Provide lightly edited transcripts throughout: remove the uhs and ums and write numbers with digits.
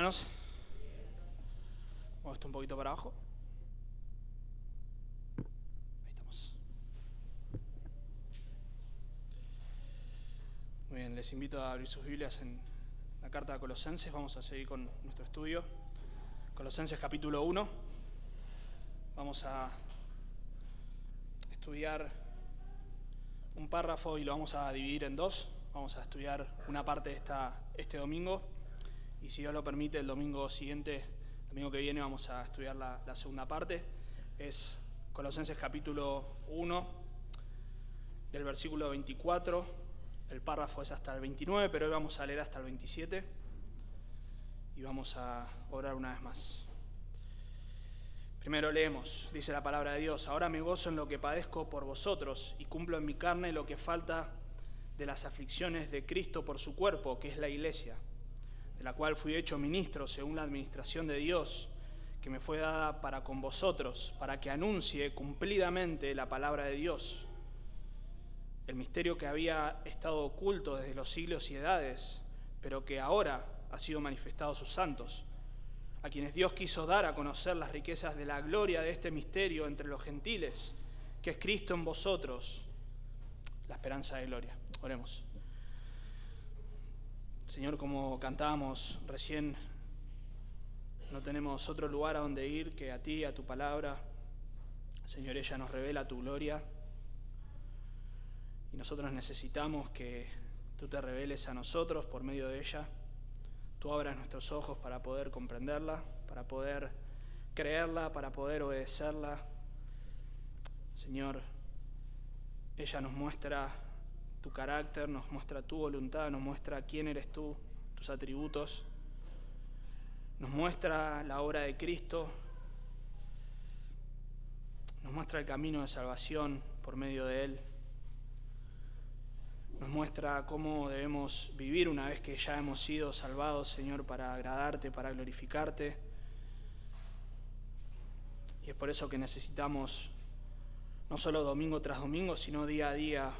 hermanos? Vamos esto un poquito para abajo. Ahí estamos. Muy bien, les invito a abrir sus Biblias en la carta de Colosenses. Vamos a seguir con nuestro estudio. Colosenses capítulo 1. Vamos a estudiar un párrafo y lo vamos a dividir en dos. Vamos a estudiar una parte de este domingo y si Dios lo permite el domingo que viene vamos a estudiar la segunda parte. Es Colosenses capítulo 1 del versículo 24, el párrafo es hasta el 29, pero hoy vamos a leer hasta el 27 y vamos a orar una vez más. Primero leemos, dice la palabra de Dios: ahora me gozo en lo que padezco por vosotros y cumplo en mi carne lo que falta de las aflicciones de Cristo por su cuerpo, que es la iglesia, de la cual fui hecho ministro según la administración de Dios, que me fue dada para con vosotros, para que anuncie cumplidamente la palabra de Dios, el misterio que había estado oculto desde los siglos y edades, pero que ahora ha sido manifestado a sus santos, a quienes Dios quiso dar a conocer las riquezas de la gloria de este misterio entre los gentiles, que es Cristo en vosotros, la esperanza de gloria. Oremos. Señor, como cantábamos recién, no tenemos otro lugar a donde ir que a ti, a tu palabra. Señor, ella nos revela tu gloria y nosotros necesitamos que tú te reveles a nosotros por medio de ella. Tú abras nuestros ojos para poder comprenderla, para poder creerla, para poder obedecerla. Señor, ella nos muestra tu carácter, nos muestra tu voluntad, nos muestra quién eres tú, tus atributos, nos muestra la obra de Cristo, nos muestra el camino de salvación por medio de Él, nos muestra cómo debemos vivir una vez que ya hemos sido salvados, Señor, para agradarte, para glorificarte. Y es por eso que necesitamos, no solo domingo tras domingo, sino día a día,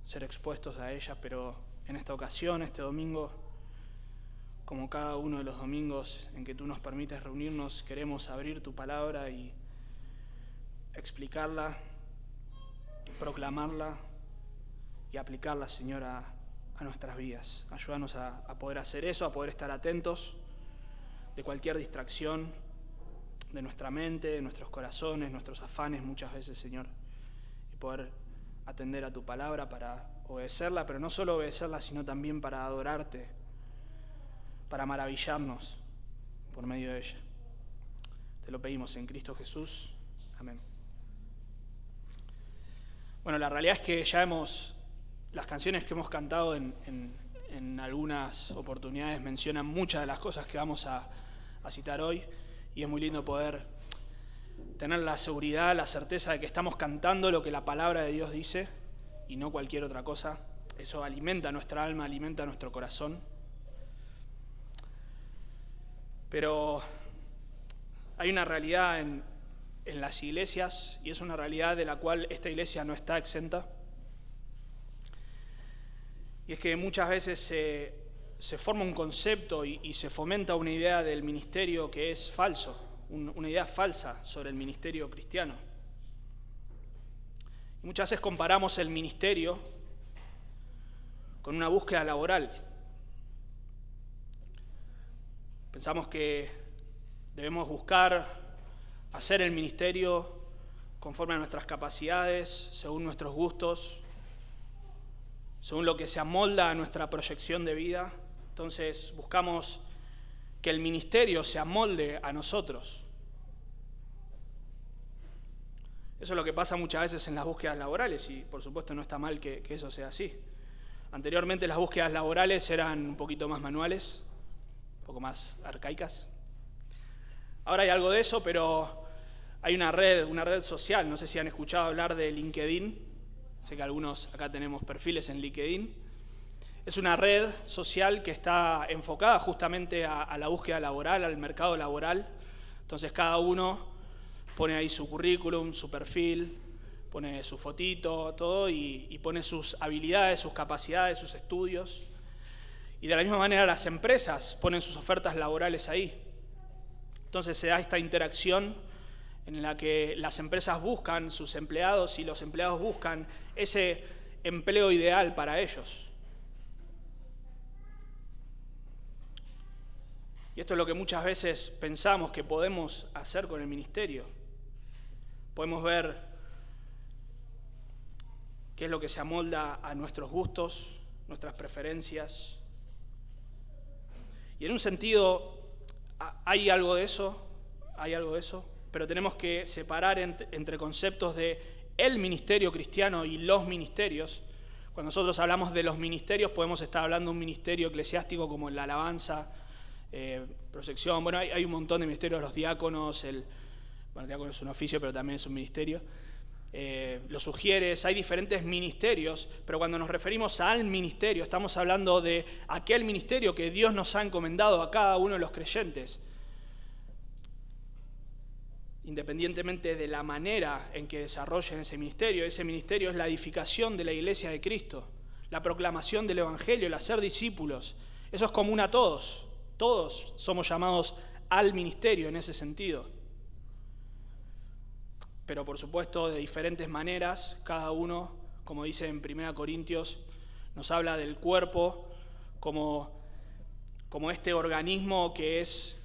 ser expuestos a ella, pero en esta ocasión, este domingo, como cada uno de los domingos en que tú nos permites reunirnos, queremos abrir tu palabra y explicarla, proclamarla y aplicarla, Señor, a nuestras vidas. Ayúdanos a poder hacer eso, a poder estar atentos de cualquier distracción de nuestra mente, de nuestros corazones, nuestros afanes muchas veces, Señor, y poder atender a tu palabra para obedecerla, pero no solo obedecerla, sino también para adorarte, para maravillarnos por medio de ella. Te lo pedimos en Cristo Jesús. Amén. Bueno, la realidad es que las canciones que hemos cantado en algunas oportunidades mencionan muchas de las cosas que vamos a citar hoy, y es muy lindo poder tener la seguridad, la certeza de que estamos cantando lo que la palabra de Dios dice y no cualquier otra cosa. Eso alimenta nuestra alma, alimenta nuestro corazón. Pero hay una realidad en las iglesias, y es una realidad de la cual esta iglesia no está exenta. Y es que muchas veces se forma un concepto y se fomenta una idea del ministerio que es falso, una idea falsa sobre el ministerio cristiano. Y muchas veces comparamos el ministerio con una búsqueda laboral. Pensamos que debemos buscar hacer el ministerio conforme a nuestras capacidades, según nuestros gustos, según lo que se amolda a nuestra proyección de vida. Entonces buscamos que el ministerio se amolde a nosotros. Eso es lo que pasa muchas veces en las búsquedas laborales y por supuesto no está mal que eso sea así. Anteriormente las búsquedas laborales eran un poquito más manuales, un poco más arcaicas. Ahora hay algo de eso, pero hay una red social, no sé si han escuchado hablar de LinkedIn. Sé que algunos acá tenemos perfiles en LinkedIn. Es una red social que está enfocada justamente a la búsqueda laboral, al mercado laboral. Entonces cada uno pone ahí su currículum, su perfil, pone su fotito, todo, y pone sus habilidades, sus capacidades, sus estudios. Y de la misma manera las empresas ponen sus ofertas laborales ahí. Entonces se da esta interacción en la que las empresas buscan sus empleados y los empleados buscan ese empleo ideal para ellos. Y esto es lo que muchas veces pensamos que podemos hacer con el ministerio. Podemos ver qué es lo que se amolda a nuestros gustos, nuestras preferencias. Y en un sentido hay algo de eso, pero tenemos que separar entre conceptos de el ministerio cristiano y los ministerios. Cuando nosotros hablamos de los ministerios, podemos estar hablando de un ministerio eclesiástico como la alabanza, proyección, bueno, hay un montón de ministerios, los diáconos, el diácono es un oficio, pero también es un ministerio, los sugieres, hay diferentes ministerios, pero cuando nos referimos al ministerio, estamos hablando de aquel ministerio que Dios nos ha encomendado a cada uno de los creyentes, independientemente de la manera en que desarrollen ese ministerio es la edificación de la iglesia de Cristo, la proclamación del Evangelio, el hacer discípulos, eso es común a todos. Todos somos llamados al ministerio en ese sentido. Pero por supuesto de diferentes maneras, cada uno, como dice en 1 Corintios, nos habla del cuerpo como este organismo que es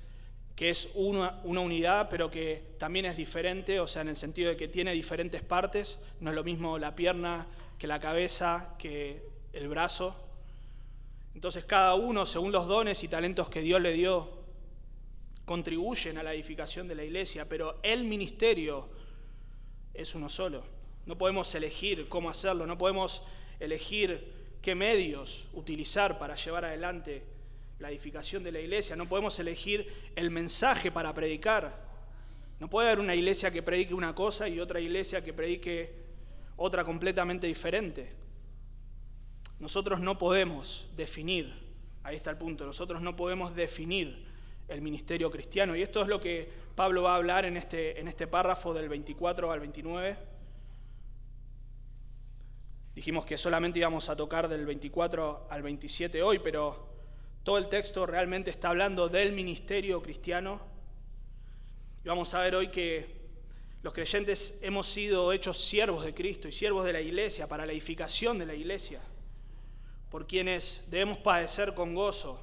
una unidad, pero que también es diferente, o sea, en el sentido de que tiene diferentes partes. No es lo mismo la pierna que la cabeza, que el brazo. Entonces cada uno, según los dones y talentos que Dios le dio, contribuyen a la edificación de la iglesia, pero el ministerio es uno solo. No podemos elegir cómo hacerlo, no podemos elegir qué medios utilizar para llevar adelante la edificación de la iglesia, no podemos elegir el mensaje para predicar. No puede haber una iglesia que predique una cosa y otra iglesia que predique otra completamente diferente. Nosotros no podemos definir, ahí está el punto, nosotros no podemos definir el ministerio cristiano. Y esto es lo que Pablo va a hablar en este párrafo del 24 al 29. Dijimos que solamente íbamos a tocar del 24 al 27 hoy, pero todo el texto realmente está hablando del ministerio cristiano. Y vamos a ver hoy que los creyentes hemos sido hechos siervos de Cristo y siervos de la iglesia para la edificación de la iglesia, por quienes debemos padecer con gozo.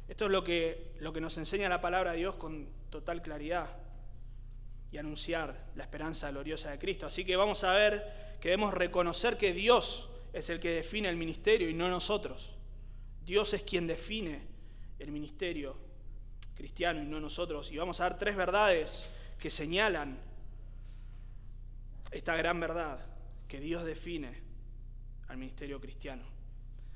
Esto es lo que nos enseña la palabra de Dios con total claridad y anunciar la esperanza gloriosa de Cristo. Así que vamos a ver que debemos reconocer que Dios es el que define el ministerio y no nosotros. Dios es quien define el ministerio cristiano y no nosotros. Y vamos a ver 3 verdades que señalan esta gran verdad, que Dios define al ministerio cristiano.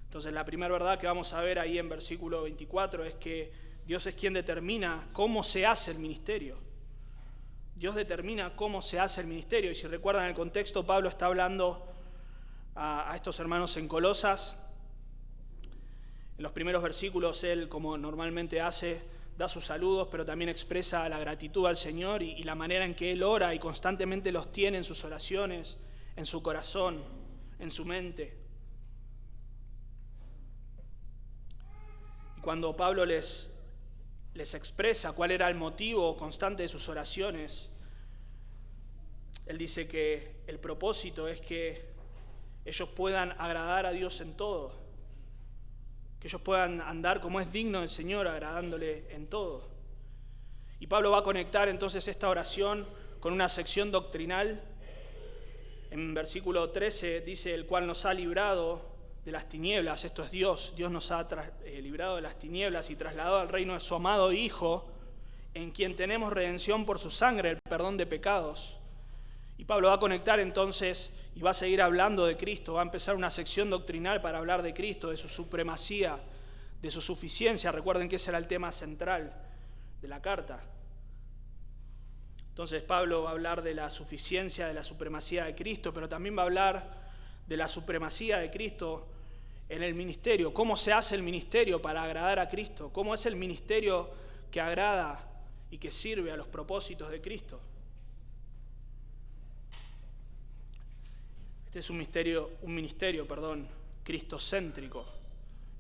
Entonces la primera verdad que vamos a ver ahí en versículo 24 es que Dios es quien determina cómo se hace el ministerio. Dios determina cómo se hace el ministerio. Y si recuerdan el contexto, Pablo está hablando a estos hermanos en Colosas. En los primeros versículos él, como normalmente hace, da sus saludos, pero también expresa la gratitud al Señor y la manera en que él ora y constantemente los tiene en sus oraciones, en su corazón, en su mente. Cuando Pablo les expresa cuál era el motivo constante de sus oraciones, él dice que el propósito es que ellos puedan agradar a Dios en todo, que ellos puedan andar como es digno del Señor, agradándole en todo. Y Pablo va a conectar entonces esta oración con una sección doctrinal. En versículo 13 dice, el cual nos ha librado de las tinieblas, esto es Dios nos ha librado de las tinieblas y trasladado al reino de su amado Hijo, en quien tenemos redención por su sangre, el perdón de pecados. Y Pablo va a conectar entonces y va a seguir hablando de Cristo, va a empezar una sección doctrinal para hablar de Cristo, de su supremacía, de su suficiencia. Recuerden que ese era el tema central de la carta. Entonces Pablo va a hablar de la suficiencia, de la supremacía de Cristo, pero también va a hablar de la supremacía de Cristo en el ministerio. ¿Cómo se hace el ministerio para agradar a Cristo? ¿Cómo es el ministerio que agrada y que sirve a los propósitos de Cristo? Este es un ministerio cristocéntrico.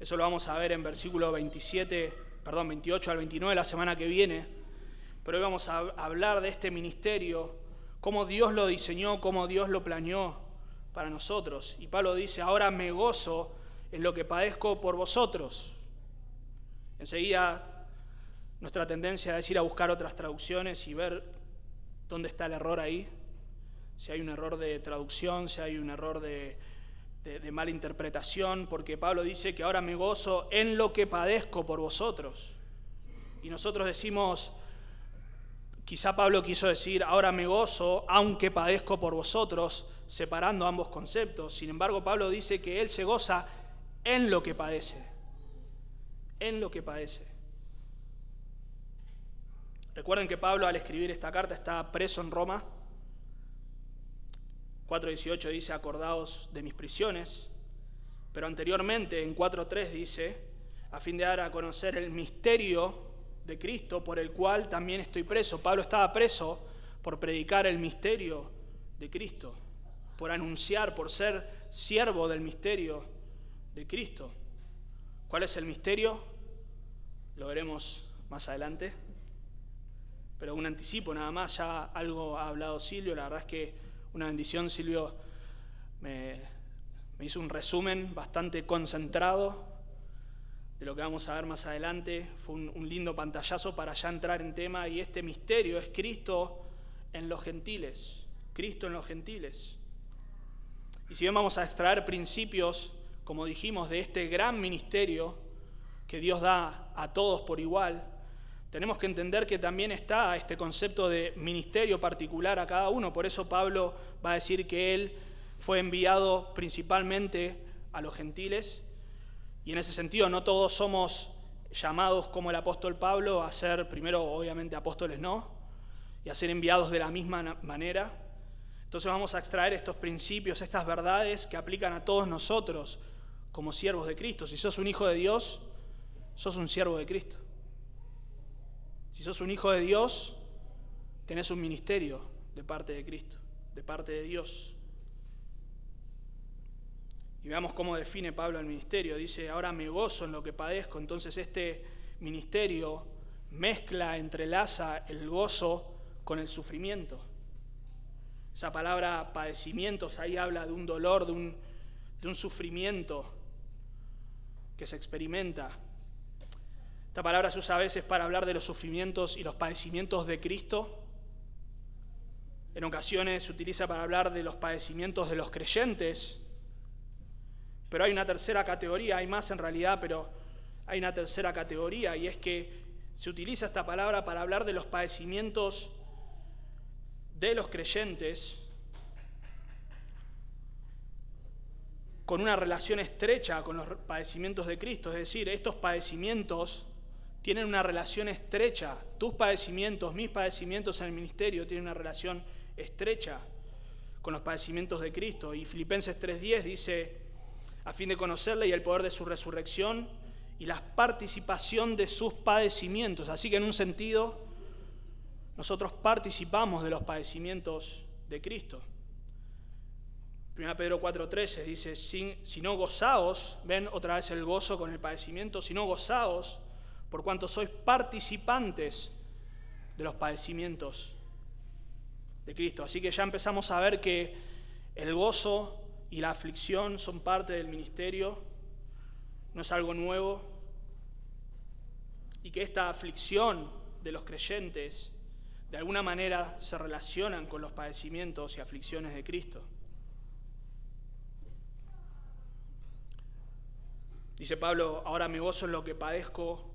Eso lo vamos a ver en versículo 28 al 29 la semana que viene. Pero hoy vamos a hablar de este ministerio, cómo Dios lo diseñó, cómo Dios lo planeó para nosotros. Y Pablo dice, ahora me gozo en lo que padezco por vosotros. Enseguida nuestra tendencia es ir a buscar otras traducciones y ver dónde está el error ahí. Si hay un error de traducción, si hay un error de mala interpretación, porque Pablo dice que ahora me gozo en lo que padezco por vosotros. Y nosotros decimos, quizá Pablo quiso decir, ahora me gozo aunque padezco por vosotros, separando ambos conceptos. Sin embargo, Pablo dice que él se goza en lo que padece. En lo que padece. Recuerden que Pablo, al escribir esta carta, está preso en Roma. 4:18 dice, acordaos de mis prisiones, pero anteriormente en 4:3 dice, a fin de dar a conocer el misterio de Cristo por el cual también estoy preso. Pablo estaba preso por predicar el misterio de Cristo, por anunciar, por ser siervo del misterio de Cristo. ¿Cuál es el misterio? Lo veremos más adelante, pero un anticipo nada más, ya algo ha hablado Silvio, la verdad es que una bendición, Silvio me hizo un resumen bastante concentrado de lo que vamos a ver más adelante. Fue un lindo pantallazo para ya entrar en tema, y este misterio es Cristo en los gentiles. Cristo en los gentiles. Y si bien vamos a extraer principios, como dijimos, de este gran ministerio que Dios da a todos por igual, tenemos que entender que también está este concepto de ministerio particular a cada uno. Por eso Pablo va a decir que él fue enviado principalmente a los gentiles. Y en ese sentido no todos somos llamados como el apóstol Pablo a ser, primero obviamente apóstoles no, y a ser enviados de la misma manera. Entonces vamos a extraer estos principios, estas verdades que aplican a todos nosotros como siervos de Cristo. Si sos un hijo de Dios, sos un siervo de Cristo. Si sos un hijo de Dios, tenés un ministerio de parte de Cristo, de parte de Dios. Y veamos cómo define Pablo el ministerio. Dice, ahora me gozo en lo que padezco. Entonces este ministerio entrelaza el gozo con el sufrimiento. Esa palabra padecimientos ahí habla de un dolor, de un sufrimiento que se experimenta. Esta palabra se usa a veces para hablar de los sufrimientos y los padecimientos de Cristo. En ocasiones se utiliza para hablar de los padecimientos de los creyentes. Pero hay una tercera categoría, hay más en realidad, pero hay una tercera categoría, y es que se utiliza esta palabra para hablar de los padecimientos de los creyentes con una relación estrecha con los padecimientos de Cristo. Es decir, estos padecimientos tienen una relación estrecha. Tus padecimientos, mis padecimientos en el ministerio tienen una relación estrecha con los padecimientos de Cristo. Y Filipenses 3:10 dice, a fin de conocerle y el poder de su resurrección y la participación de sus padecimientos. Así que en un sentido, nosotros participamos de los padecimientos de Cristo. 1 Pedro 4:13 dice, si no gozaos, ven otra vez el gozo con el padecimiento, si no gozaos, por cuanto sois participantes de los padecimientos de Cristo. Así que ya empezamos a ver que el gozo y la aflicción son parte del ministerio, no es algo nuevo, y que esta aflicción de los creyentes de alguna manera se relacionan con los padecimientos y aflicciones de Cristo. Dice Pablo, ahora me gozo en lo que padezco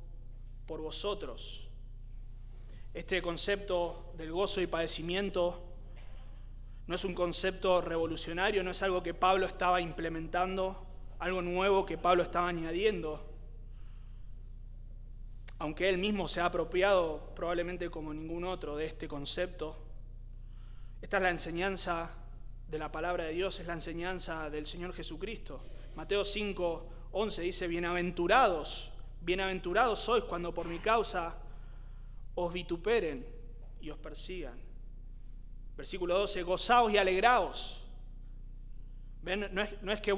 por vosotros. Este concepto del gozo y padecimiento no es un concepto revolucionario, no es algo que Pablo estaba implementando, algo nuevo que Pablo estaba añadiendo, aunque él mismo se ha apropiado probablemente como ningún otro de este concepto. Esta es la enseñanza de la palabra de Dios, es la enseñanza del Señor Jesucristo. Mateo 5:11 dice, bienaventurados sois cuando por mi causa os vituperen y os persigan. Versículo 12, gozaos y alegraos. ¿Ven? No es que,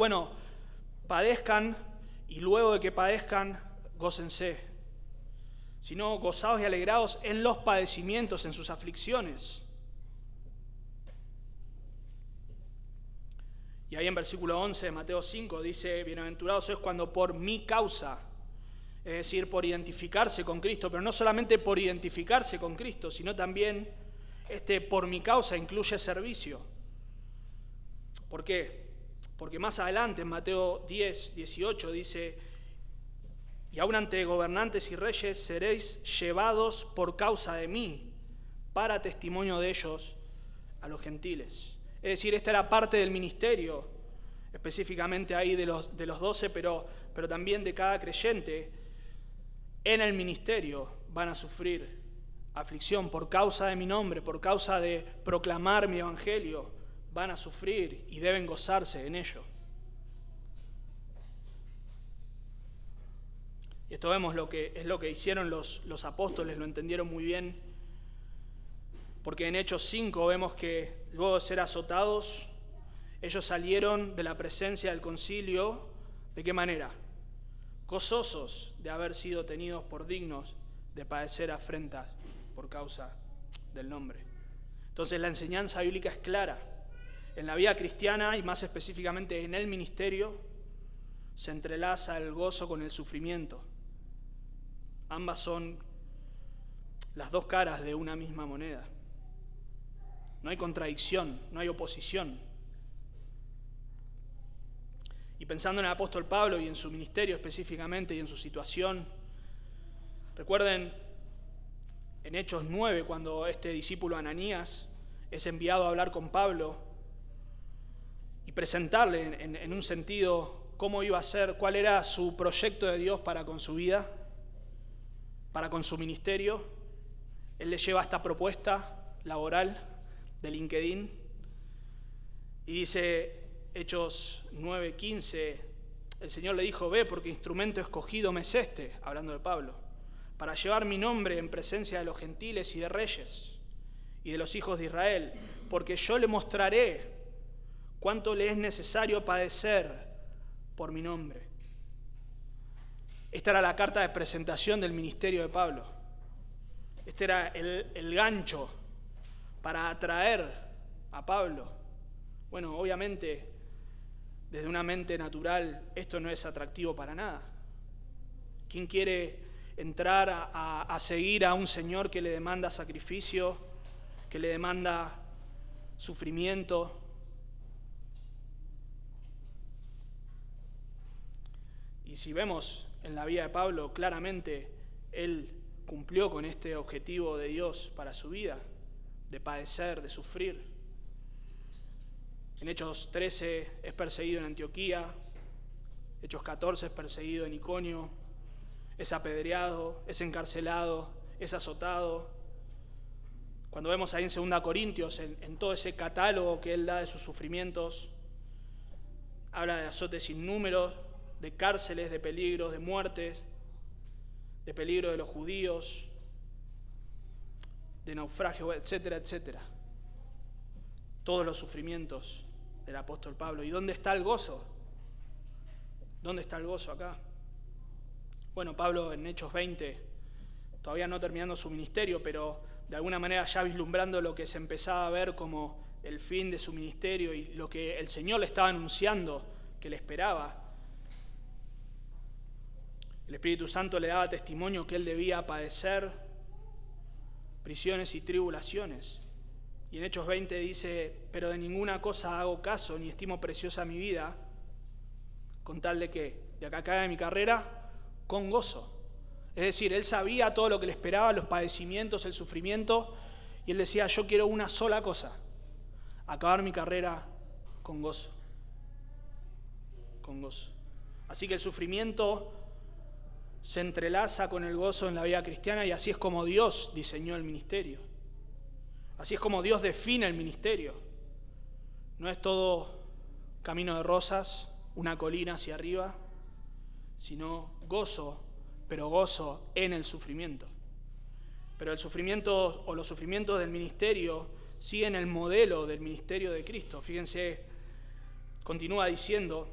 padezcan y luego de que padezcan, gócense, sino gozados y alegrados en los padecimientos, en sus aflicciones. Y ahí en versículo 11 de Mateo 5 dice, bienaventurados sois cuando por mi causa, es decir, por identificarse con Cristo, pero no solamente por identificarse con Cristo, sino también por mi causa incluye servicio. ¿Por qué? Porque más adelante en Mateo 10, 18 dice, y aun ante gobernantes y reyes seréis llevados por causa de mí, para testimonio de ellos a los gentiles. Es decir, esta era parte del ministerio, específicamente ahí de los 12, pero también de cada creyente. En el ministerio van a sufrir aflicción por causa de mi nombre, por causa de proclamar mi evangelio, van a sufrir y deben gozarse en ello. Y esto vemos es lo que hicieron los apóstoles, lo entendieron muy bien, porque en Hechos 5 vemos que luego de ser azotados, ellos salieron de la presencia del concilio, ¿de qué manera? Gozosos de haber sido tenidos por dignos de padecer afrentas por causa del nombre. Entonces la enseñanza bíblica es clara. En la vida cristiana, y más específicamente en el ministerio, se entrelaza el gozo con el sufrimiento. Ambas son las dos caras de una misma moneda. No hay contradicción, no hay oposición. Y pensando en el apóstol Pablo y en su ministerio específicamente y en su situación, recuerden en Hechos 9, cuando este discípulo Ananías es enviado a hablar con Pablo y presentarle en un sentido cómo iba a ser, cuál era su proyecto de Dios para con su vida, para con su ministerio. Él le lleva esta propuesta laboral de LinkedIn y dice Hechos 9:15, el Señor le dijo, ve porque instrumento escogido me es este, hablando de Pablo, para llevar mi nombre en presencia de los gentiles y de reyes y de los hijos de Israel, porque yo le mostraré cuánto le es necesario padecer por mi nombre. Esta era la carta de presentación del ministerio de Pablo. Este era el gancho para atraer a Pablo. Bueno, obviamente, desde una mente natural, esto no es atractivo para nada. ¿Quién quiere entrar a seguir a un Señor que le demanda sacrificio, que le demanda sufrimiento? Y si vemos en la vida de Pablo, claramente él cumplió con este objetivo de Dios para su vida, de padecer, de sufrir. En Hechos 13 es perseguido en Antioquía, Hechos 14 es perseguido en Iconio, es apedreado, es encarcelado, es azotado. Cuando vemos ahí en 2 Corintios, en todo ese catálogo que él da de sus sufrimientos, habla de azotes sin número, de cárceles, de peligros, de muertes, de peligro de los judíos, de naufragio, etcétera, etcétera. Todos los sufrimientos del apóstol Pablo. ¿Y dónde está el gozo? ¿Dónde está el gozo acá? Bueno, Pablo en Hechos 20, todavía no terminando su ministerio, pero de alguna manera ya vislumbrando lo que se empezaba a ver como el fin de su ministerio y lo que el Señor le estaba anunciando que le esperaba. El Espíritu Santo le daba testimonio que él debía padecer prisiones y tribulaciones. Y en Hechos 20 dice, pero de ninguna cosa hago caso, ni estimo preciosa mi vida, con tal de que de acá acabe mi carrera con gozo. Es decir, él sabía todo lo que le esperaba, los padecimientos, el sufrimiento, y él decía, yo quiero una sola cosa, acabar mi carrera con gozo. Con gozo. Así que el sufrimiento se entrelaza con el gozo en la vida cristiana y así es como Dios diseñó el ministerio. Así es como Dios define el ministerio. No es todo camino de rosas, una colina hacia arriba, sino gozo, pero gozo en el sufrimiento. Pero el sufrimiento o los sufrimientos del ministerio siguen el modelo del ministerio de Cristo. Fíjense, continúa diciendo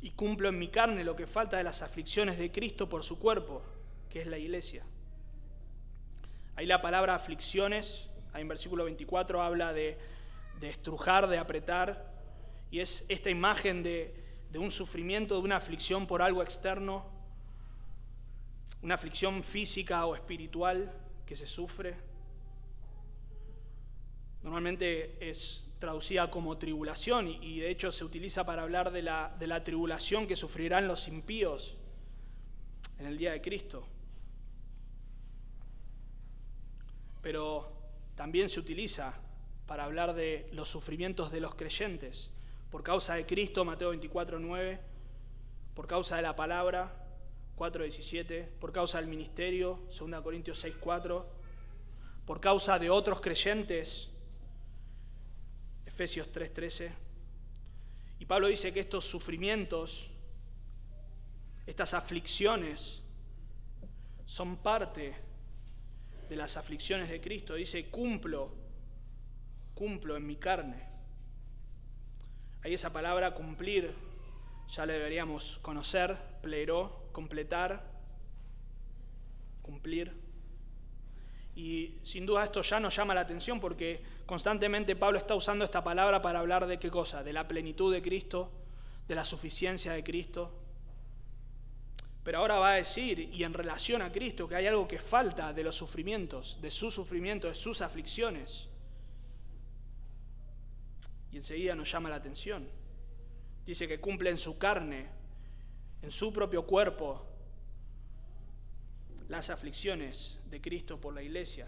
y cumplo en mi carne lo que falta de las aflicciones de Cristo por su cuerpo, que es la iglesia. Ahí la palabra aflicciones, ahí en versículo 24, habla de estrujar, de apretar, y es esta imagen de un sufrimiento, de una aflicción por algo externo, una aflicción física o espiritual que se sufre. Normalmente es traducida como tribulación y de hecho se utiliza para hablar de la tribulación que sufrirán los impíos en el día de Cristo. Pero también se utiliza para hablar de los sufrimientos de los creyentes por causa de Cristo, Mateo 24:9, por causa de la palabra, 4:17, por causa del ministerio, 2 Corintios 6:4, por causa de otros creyentes, Efesios 3:13. Y Pablo dice que estos sufrimientos, estas aflicciones, son parte de las aflicciones de Cristo. Dice, cumplo en mi carne. Ahí esa palabra cumplir ya la deberíamos conocer, pleró, completar, cumplir. Y sin duda esto ya nos llama la atención porque constantemente Pablo está usando esta palabra para hablar de qué cosa, de la plenitud de Cristo, de la suficiencia de Cristo. Pero ahora va a decir, y en relación a Cristo, que hay algo que falta de los sufrimientos, de su sufrimiento, de sus aflicciones. Y enseguida nos llama la atención. Dice que cumple en su carne, en su propio cuerpo, las aflicciones de Cristo por la iglesia.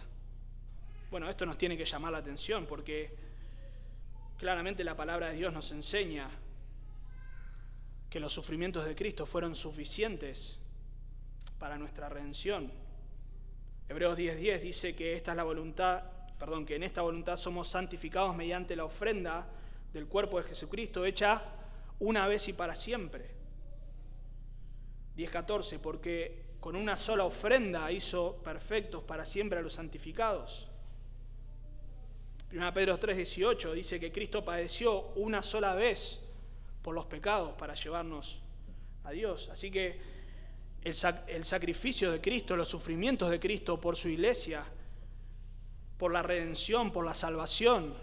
Bueno, esto nos tiene que llamar la atención porque claramente la palabra de Dios nos enseña que los sufrimientos de Cristo fueron suficientes para nuestra redención. Hebreos 10:10 dice que que en esta voluntad somos santificados mediante la ofrenda del cuerpo de Jesucristo hecha una vez y para siempre. 10:14, porque con una sola ofrenda hizo perfectos para siempre a los santificados. 1 Pedro 3:18 dice que Cristo padeció una sola vez por los pecados para llevarnos a Dios. Así que el sacrificio de Cristo, los sufrimientos de Cristo por su iglesia, por la redención, por la salvación,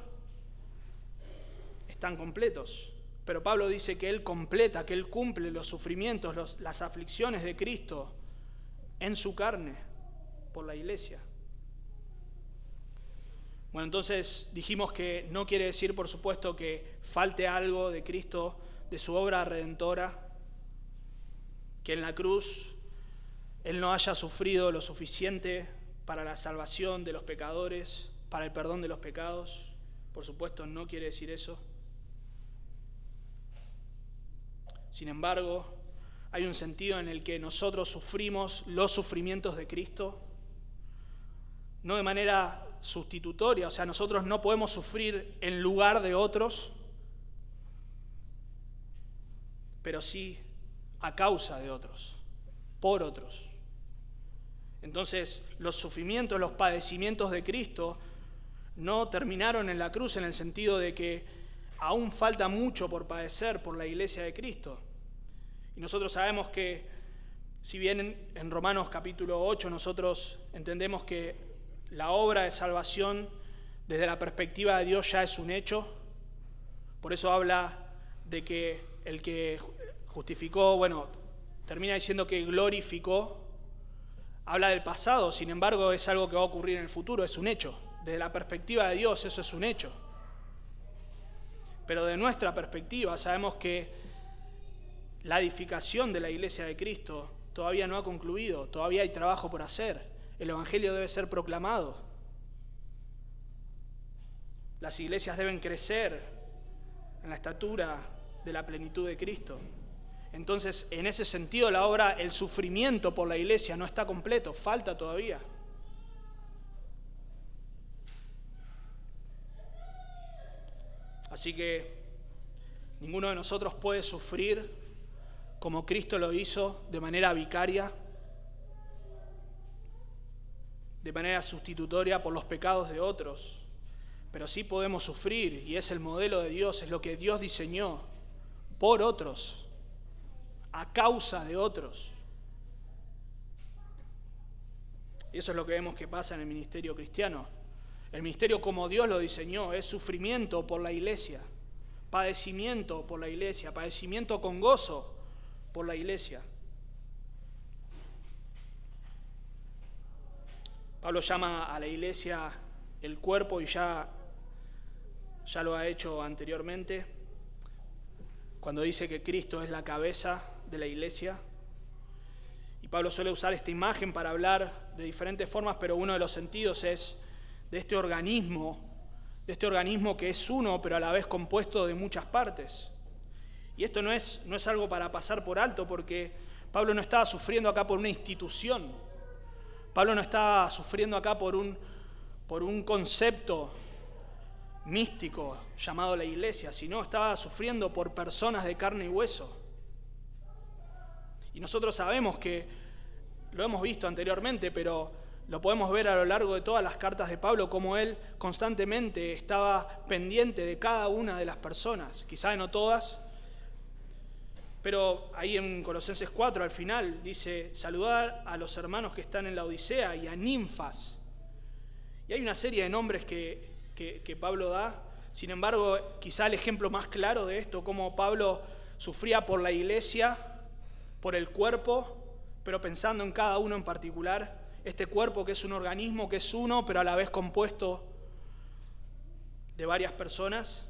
están completos. Pero Pablo dice que Él completa, que Él cumple los sufrimientos, las aflicciones de Cristo en su carne por la iglesia. Bueno, entonces dijimos que no quiere decir, por supuesto, que falte algo de Cristo, de su obra redentora, que en la cruz Él no haya sufrido lo suficiente para la salvación de los pecadores, para el perdón de los pecados. Por supuesto, no quiere decir eso. Sin embargo, hay un sentido en el que nosotros sufrimos los sufrimientos de Cristo, no de manera sustitutoria, o sea, nosotros no podemos sufrir en lugar de otros, pero sí a causa de otros, por otros. Entonces, los sufrimientos, los padecimientos de Cristo no terminaron en la cruz en el sentido de que aún falta mucho por padecer por la iglesia de Cristo. Y nosotros sabemos que, si bien en Romanos capítulo 8 nosotros entendemos que la obra de salvación desde la perspectiva de Dios ya es un hecho, por eso habla de que el que justificó, termina diciendo que glorificó, habla del pasado, sin embargo es algo que va a ocurrir en el futuro, es un hecho. Desde la perspectiva de Dios eso es un hecho. Pero de nuestra perspectiva sabemos que la edificación de la iglesia de Cristo todavía no ha concluido, todavía hay trabajo por hacer. El evangelio debe ser proclamado. Las iglesias deben crecer en la estatura de la plenitud de Cristo. Entonces, en ese sentido, la obra, el sufrimiento por la iglesia no está completo, falta todavía. Así que ninguno de nosotros puede sufrir como Cristo lo hizo de manera vicaria, de manera sustitutoria por los pecados de otros. Pero sí podemos sufrir, y es el modelo de Dios, es lo que Dios diseñó por otros, a causa de otros. Y eso es lo que vemos que pasa en el ministerio cristiano. El ministerio como Dios lo diseñó es sufrimiento por la iglesia, padecimiento por la iglesia, padecimiento con gozo por la iglesia. Pablo llama a la iglesia el cuerpo y ya lo ha hecho anteriormente, cuando dice que Cristo es la cabeza de la iglesia. Y Pablo suele usar esta imagen para hablar de diferentes formas, pero uno de los sentidos es de este organismo que es uno, pero a la vez compuesto de muchas partes. Y esto no es algo para pasar por alto, porque Pablo no estaba sufriendo acá por una institución. Pablo no estaba sufriendo acá por un concepto místico llamado la iglesia, sino estaba sufriendo por personas de carne y hueso. Y nosotros sabemos que, lo hemos visto anteriormente, pero lo podemos ver a lo largo de todas las cartas de Pablo, como él constantemente estaba pendiente de cada una de las personas, quizá no todas, pero ahí en Colosenses 4 al final dice: saludar a los hermanos que están en la Odisea y a Ninfas. Y hay una serie de nombres que Pablo da. Sin embargo, quizá el ejemplo más claro de esto, cómo Pablo sufría por la iglesia, por el cuerpo, pero pensando en cada uno en particular. Este cuerpo que es un organismo, que es uno, pero a la vez compuesto de varias personas.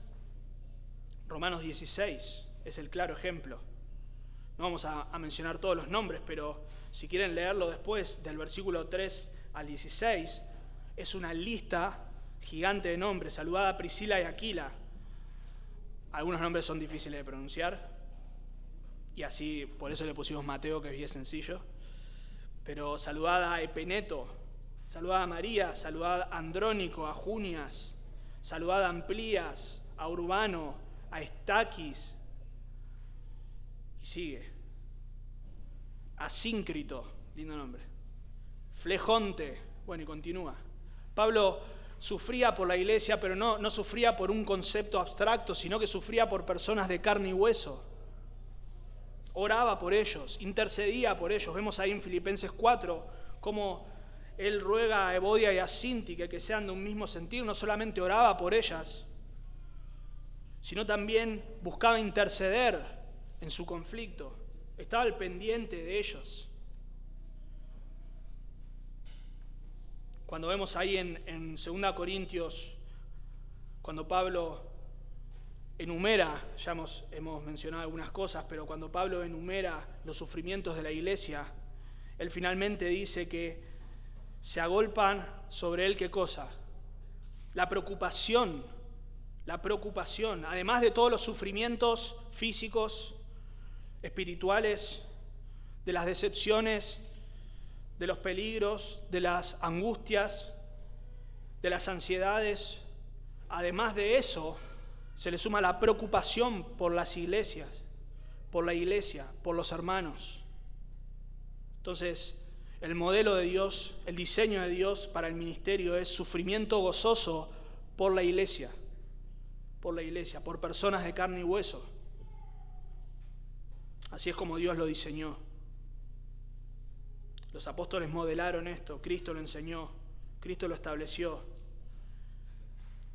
Romanos 16 es el claro ejemplo. No vamos a mencionar todos los nombres, pero si quieren leerlo después, del versículo 3 al 16, es una lista gigante de nombres. Saludad a Priscila y Aquila. Algunos nombres son difíciles de pronunciar, y así, por eso le pusimos Mateo, que es bien sencillo. Pero saludad a Epeneto, saludad a María, saludad a Andrónico, a Junias, saludad a Amplías, a Urbano, a Estaquis, y sigue. A Síncrito, lindo nombre. Flegonte, bueno, y continúa. Pablo sufría por la iglesia, pero no sufría por un concepto abstracto, sino que sufría por personas de carne y hueso. Oraba por ellos, intercedía por ellos. Vemos ahí en Filipenses 4 cómo él ruega a Evodia y a Síntique que sean de un mismo sentir. No solamente oraba por ellas, sino también buscaba interceder en su conflicto. Estaba al pendiente de ellos. Cuando vemos ahí en 2 Corintios, cuando Pablo enumera, ya hemos mencionado algunas cosas, pero cuando Pablo enumera los sufrimientos de la iglesia, él finalmente dice que se agolpan sobre él, ¿qué cosa? La preocupación, además de todos los sufrimientos físicos, espirituales, de las decepciones, de los peligros, de las angustias, de las ansiedades. Además de eso, se le suma la preocupación por las iglesias, por la iglesia, por los hermanos. Entonces, el modelo de Dios, el diseño de Dios para el ministerio es sufrimiento gozoso por la iglesia, por personas de carne y hueso. Así es como Dios lo diseñó. Los apóstoles modelaron esto, Cristo lo enseñó, Cristo lo estableció.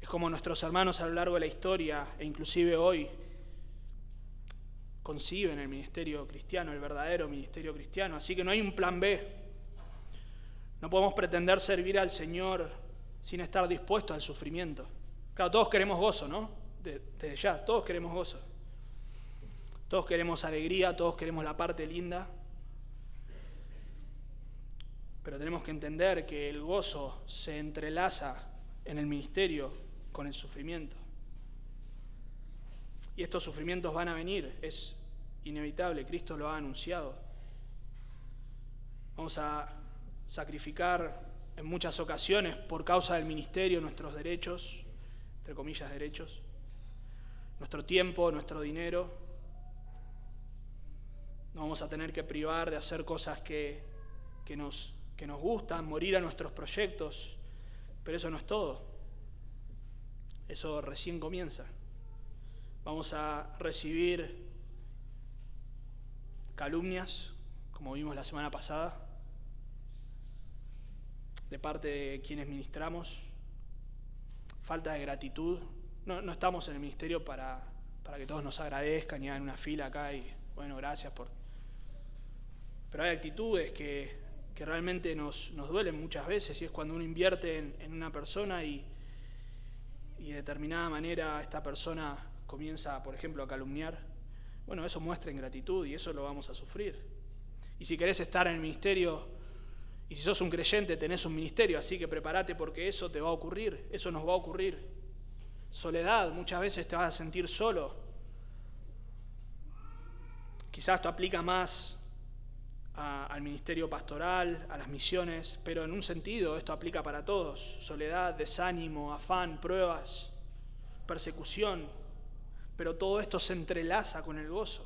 Es como nuestros hermanos a lo largo de la historia, e inclusive hoy, conciben el ministerio cristiano, el verdadero ministerio cristiano. Así que no hay un plan B. No podemos pretender servir al Señor sin estar dispuestos al sufrimiento. Claro, todos queremos gozo, ¿no? Desde ya, todos queremos gozo. Todos queremos alegría, todos queremos la parte linda. Pero tenemos que entender que el gozo se entrelaza en el ministerio con el sufrimiento. Y estos sufrimientos van a venir, es inevitable, Cristo lo ha anunciado. Vamos a sacrificar en muchas ocasiones por causa del ministerio nuestros derechos, entre comillas derechos, nuestro tiempo, nuestro dinero. Nos vamos a tener que privar de hacer cosas que nos gustan, morir a nuestros proyectos, pero eso no es todo. Eso recién comienza. Vamos a recibir calumnias, como vimos la semana pasada, de parte de quienes ministramos, falta de gratitud. No estamos en el ministerio para que todos nos agradezcan y hagan una fila acá y, bueno, gracias por... Pero hay actitudes que realmente nos duelen muchas veces, y es cuando uno invierte en una persona y de determinada manera esta persona comienza, por ejemplo, a calumniar. Bueno, eso muestra ingratitud y eso lo vamos a sufrir. Y si querés estar en el ministerio, y si sos un creyente, tenés un ministerio, así que prepárate porque eso te va a ocurrir, eso nos va a ocurrir. Soledad, muchas veces te vas a sentir solo. Quizás esto aplica más al ministerio pastoral, a las misiones, pero en un sentido esto aplica para todos. Soledad, desánimo, afán, pruebas, persecución, pero todo esto se entrelaza con el gozo.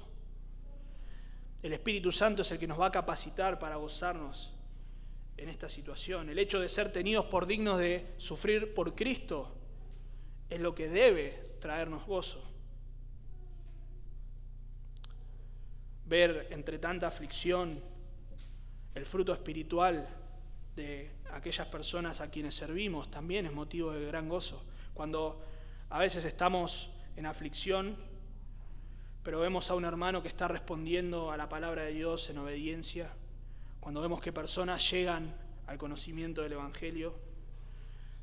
El Espíritu Santo es el que nos va a capacitar para gozarnos en esta situación. El hecho de ser tenidos por dignos de sufrir por Cristo es lo que debe traernos gozo. Ver entre tanta aflicción el fruto espiritual de aquellas personas a quienes servimos también es motivo de gran gozo. Cuando a veces estamos en aflicción, pero vemos a un hermano que está respondiendo a la palabra de Dios en obediencia, cuando vemos que personas llegan al conocimiento del Evangelio,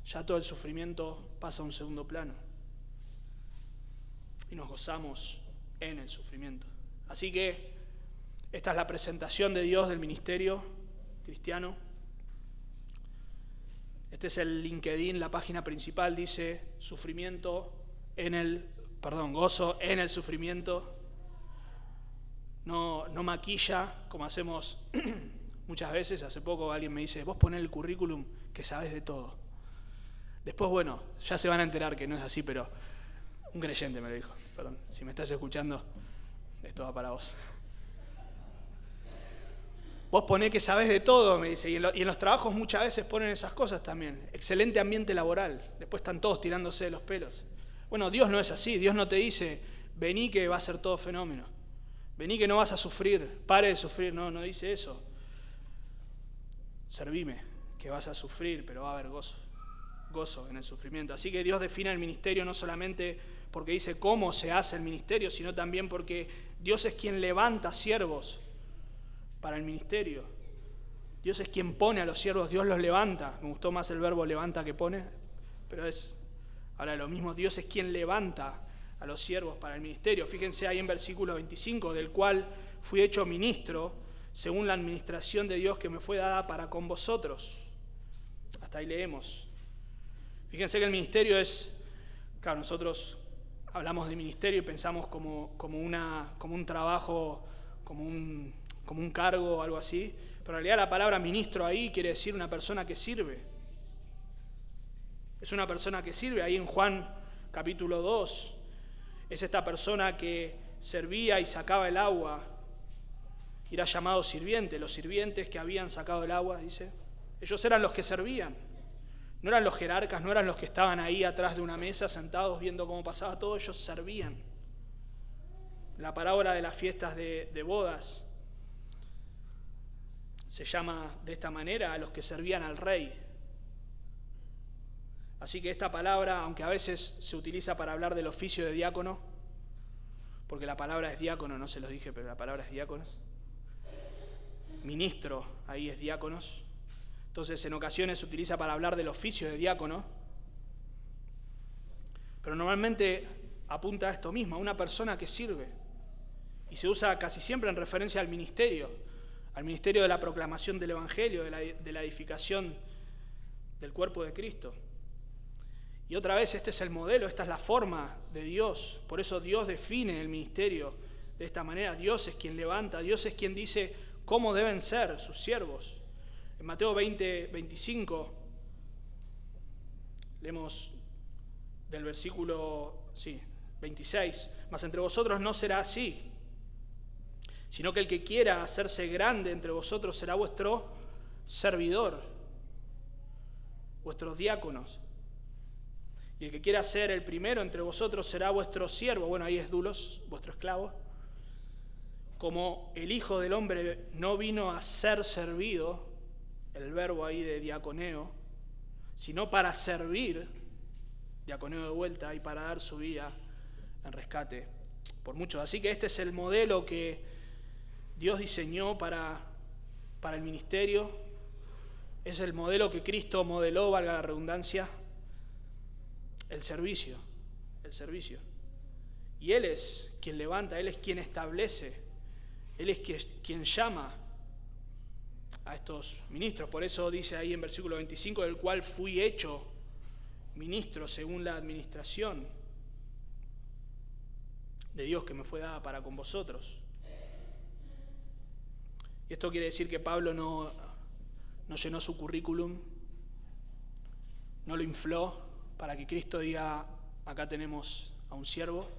ya todo el sufrimiento pasa a un segundo plano y nos gozamos en el sufrimiento. Así que esta es la presentación de Dios del ministerio cristiano. Este es el LinkedIn, la página principal dice gozo en el sufrimiento. No maquilla como hacemos muchas veces. Hace poco alguien me dice, vos ponés el currículum que sabés de todo. Después, bueno, ya se van a enterar que no es así, pero un creyente me lo dijo. Perdón, si me estás escuchando, esto va para vos. Vos ponés que sabés de todo, me dice, y en los trabajos muchas veces ponen esas cosas también. Excelente ambiente laboral, después están todos tirándose de los pelos. Bueno, Dios no es así, Dios no te dice, vení que va a ser todo fenómeno, vení que no vas a sufrir, pare de sufrir, no dice eso. Servime, que vas a sufrir, pero va a haber gozo en el sufrimiento. Así que Dios define el ministerio no solamente porque dice cómo se hace el ministerio, sino también porque Dios es quien levanta siervos para el ministerio. Dios es quien pone a los siervos, Dios los levanta. Me gustó más el verbo levanta que pone, pero es ahora lo mismo. Dios es quien levanta a los siervos para el ministerio. Fíjense ahí en versículo 25, del cual fui hecho ministro según la administración de Dios que me fue dada para con vosotros. Hasta ahí leemos. Fíjense que el ministerio es, claro, nosotros hablamos de ministerio y pensamos como un trabajo, como un cargo o algo así, pero en realidad la palabra ministro ahí quiere decir una persona que sirve. Es una persona que sirve. Ahí en Juan capítulo 2, es esta persona que servía y sacaba el agua, y era llamado sirviente. Los sirvientes que habían sacado el agua, dice, ellos eran los que servían. No eran los jerarcas, no eran los que estaban ahí atrás de una mesa sentados viendo cómo pasaba todo, ellos servían. La parábola de las fiestas de bodas se llama de esta manera a los que servían al rey. Así que esta palabra, aunque a veces se utiliza para hablar del oficio de diácono, porque la palabra es diácono, no se los dije, pero la palabra es diáconos. Ministro, ahí es diáconos. Entonces en ocasiones se utiliza para hablar del oficio de diácono, pero normalmente apunta a esto mismo, a una persona que sirve. Y se usa casi siempre en referencia al ministerio de la proclamación del Evangelio, de la edificación del cuerpo de Cristo. Y otra vez, este es el modelo, esta es la forma de Dios. Por eso Dios define el ministerio de esta manera. Dios es quien levanta, Dios es quien dice cómo deben ser sus siervos. En Mateo 20:25, leemos del versículo 26, mas entre vosotros no será así, sino que el que quiera hacerse grande entre vosotros será vuestro servidor, vuestros diáconos. Y el que quiera ser el primero entre vosotros será vuestro siervo. Bueno, ahí es dulos, vuestro esclavo. como el Hijo del Hombre no vino a ser servido, el verbo ahí de diaconeo, sino para servir, diaconeo de vuelta, y para dar su vida en rescate por muchos. Así que este es el modelo que Dios diseñó para el ministerio, es el modelo que Cristo modeló, valga la redundancia, el servicio. Y Él es quien levanta, Él es quien establece, Él es quien llama a estos ministros. Por eso dice ahí en versículo 25, del cual fui hecho ministro según la administración de Dios que me fue dada para con vosotros. Y esto quiere decir que Pablo no llenó su currículum, no lo infló para que Cristo diga, acá tenemos a un siervo.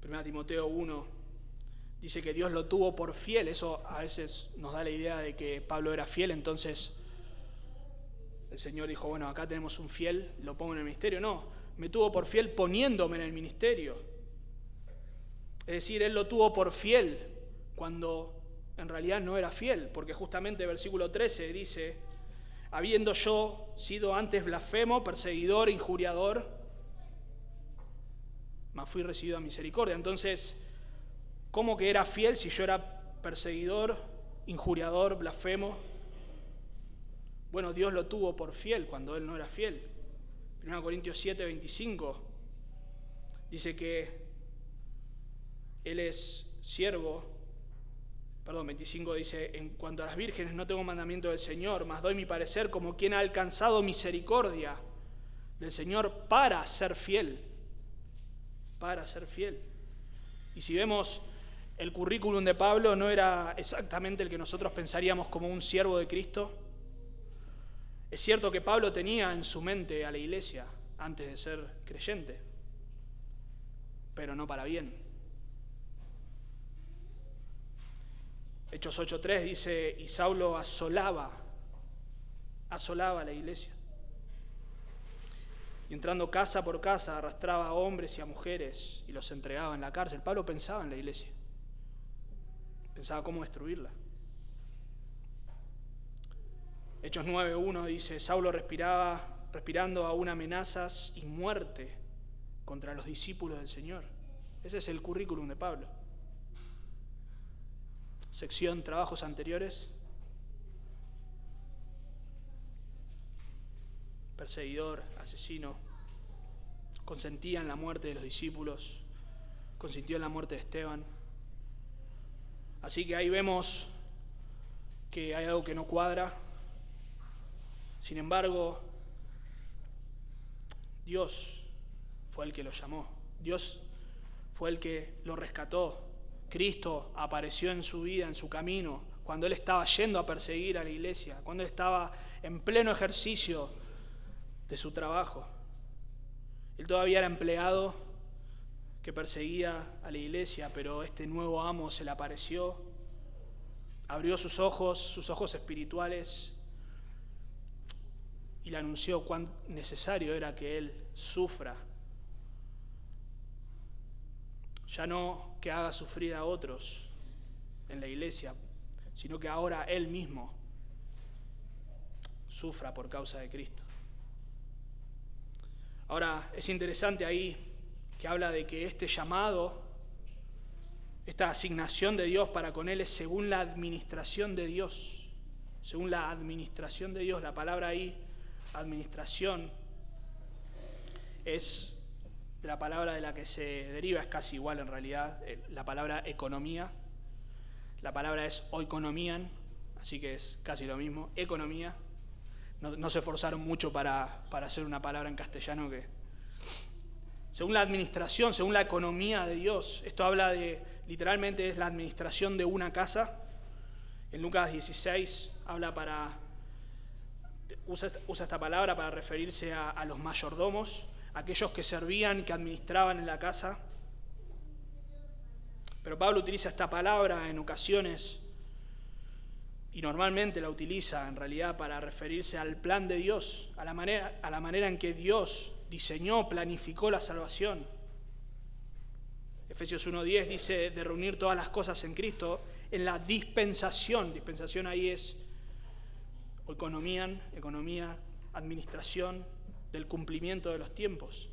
1 Timoteo 1 dice que Dios lo tuvo por fiel. Eso a veces nos da la idea de que Pablo era fiel, entonces el Señor dijo, bueno, acá tenemos un fiel, lo pongo en el ministerio. No, me tuvo por fiel poniéndome en el ministerio. Es decir, Él lo tuvo por fiel cuando en realidad no era fiel, porque justamente el versículo 13 dice, habiendo yo sido antes blasfemo, perseguidor, injuriador, mas fui recibido a misericordia. Entonces, ¿cómo que era fiel si yo era perseguidor, injuriador, blasfemo? Bueno, Dios lo tuvo por fiel cuando Él no era fiel. 1 Corintios 7, 25 dice que Él es siervo. 25 dice, en cuanto a las vírgenes no tengo mandamiento del Señor, mas doy mi parecer como quien ha alcanzado misericordia del Señor para ser fiel. Para ser fiel. Y si vemos el currículum de Pablo, no era exactamente el que nosotros pensaríamos como un siervo de Cristo. Es cierto que Pablo tenía en su mente a la iglesia antes de ser creyente, pero no para bien. Hechos 8:3 dice, y Saulo asolaba a la iglesia. Y entrando casa por casa, arrastraba a hombres y a mujeres y los entregaba en la cárcel. Pablo pensaba en la iglesia. Pensaba cómo destruirla. Hechos 9:1 dice, Saulo respirando aún amenazas y muerte contra los discípulos del Señor. Ese es el currículum de Pablo. Sección trabajos anteriores. Perseguidor, asesino, consentía en la muerte de los discípulos, consintió en la muerte de Esteban. Así que ahí vemos que hay algo que no cuadra. Sin embargo, Dios fue el que lo llamó. Dios fue el que lo rescató. Cristo apareció en su vida, en su camino, cuando Él estaba yendo a perseguir a la iglesia, cuando Él estaba en pleno ejercicio de su trabajo. Él todavía era empleado que perseguía a la iglesia, pero este nuevo amo se le apareció, abrió sus ojos espirituales, y le anunció cuán necesario era que Él sufra. Ya no que haga sufrir a otros en la iglesia, sino que ahora Él mismo sufra por causa de Cristo. Ahora, es interesante ahí que habla de que este llamado, esta asignación de Dios para con Él es según la administración de Dios. Según la administración de Dios, la palabra ahí, administración, es de la palabra de la que se deriva, es casi igual en realidad, la palabra economía. La palabra es oikonomian, así que es casi lo mismo, economía. No se esforzaron mucho para hacer una palabra en castellano que... Según la administración, según la economía de Dios, esto habla de, literalmente es la administración de una casa. En Lucas 16 usa esta palabra para referirse a los mayordomos, aquellos que servían, que administraban en la casa. Pero Pablo utiliza esta palabra en ocasiones, y normalmente la utiliza en realidad para referirse al plan de Dios, a la manera en que Dios diseñó, planificó la salvación. Efesios 1:10 dice de reunir todas las cosas en Cristo en la dispensación. Dispensación ahí es economía, administración del cumplimiento de los tiempos.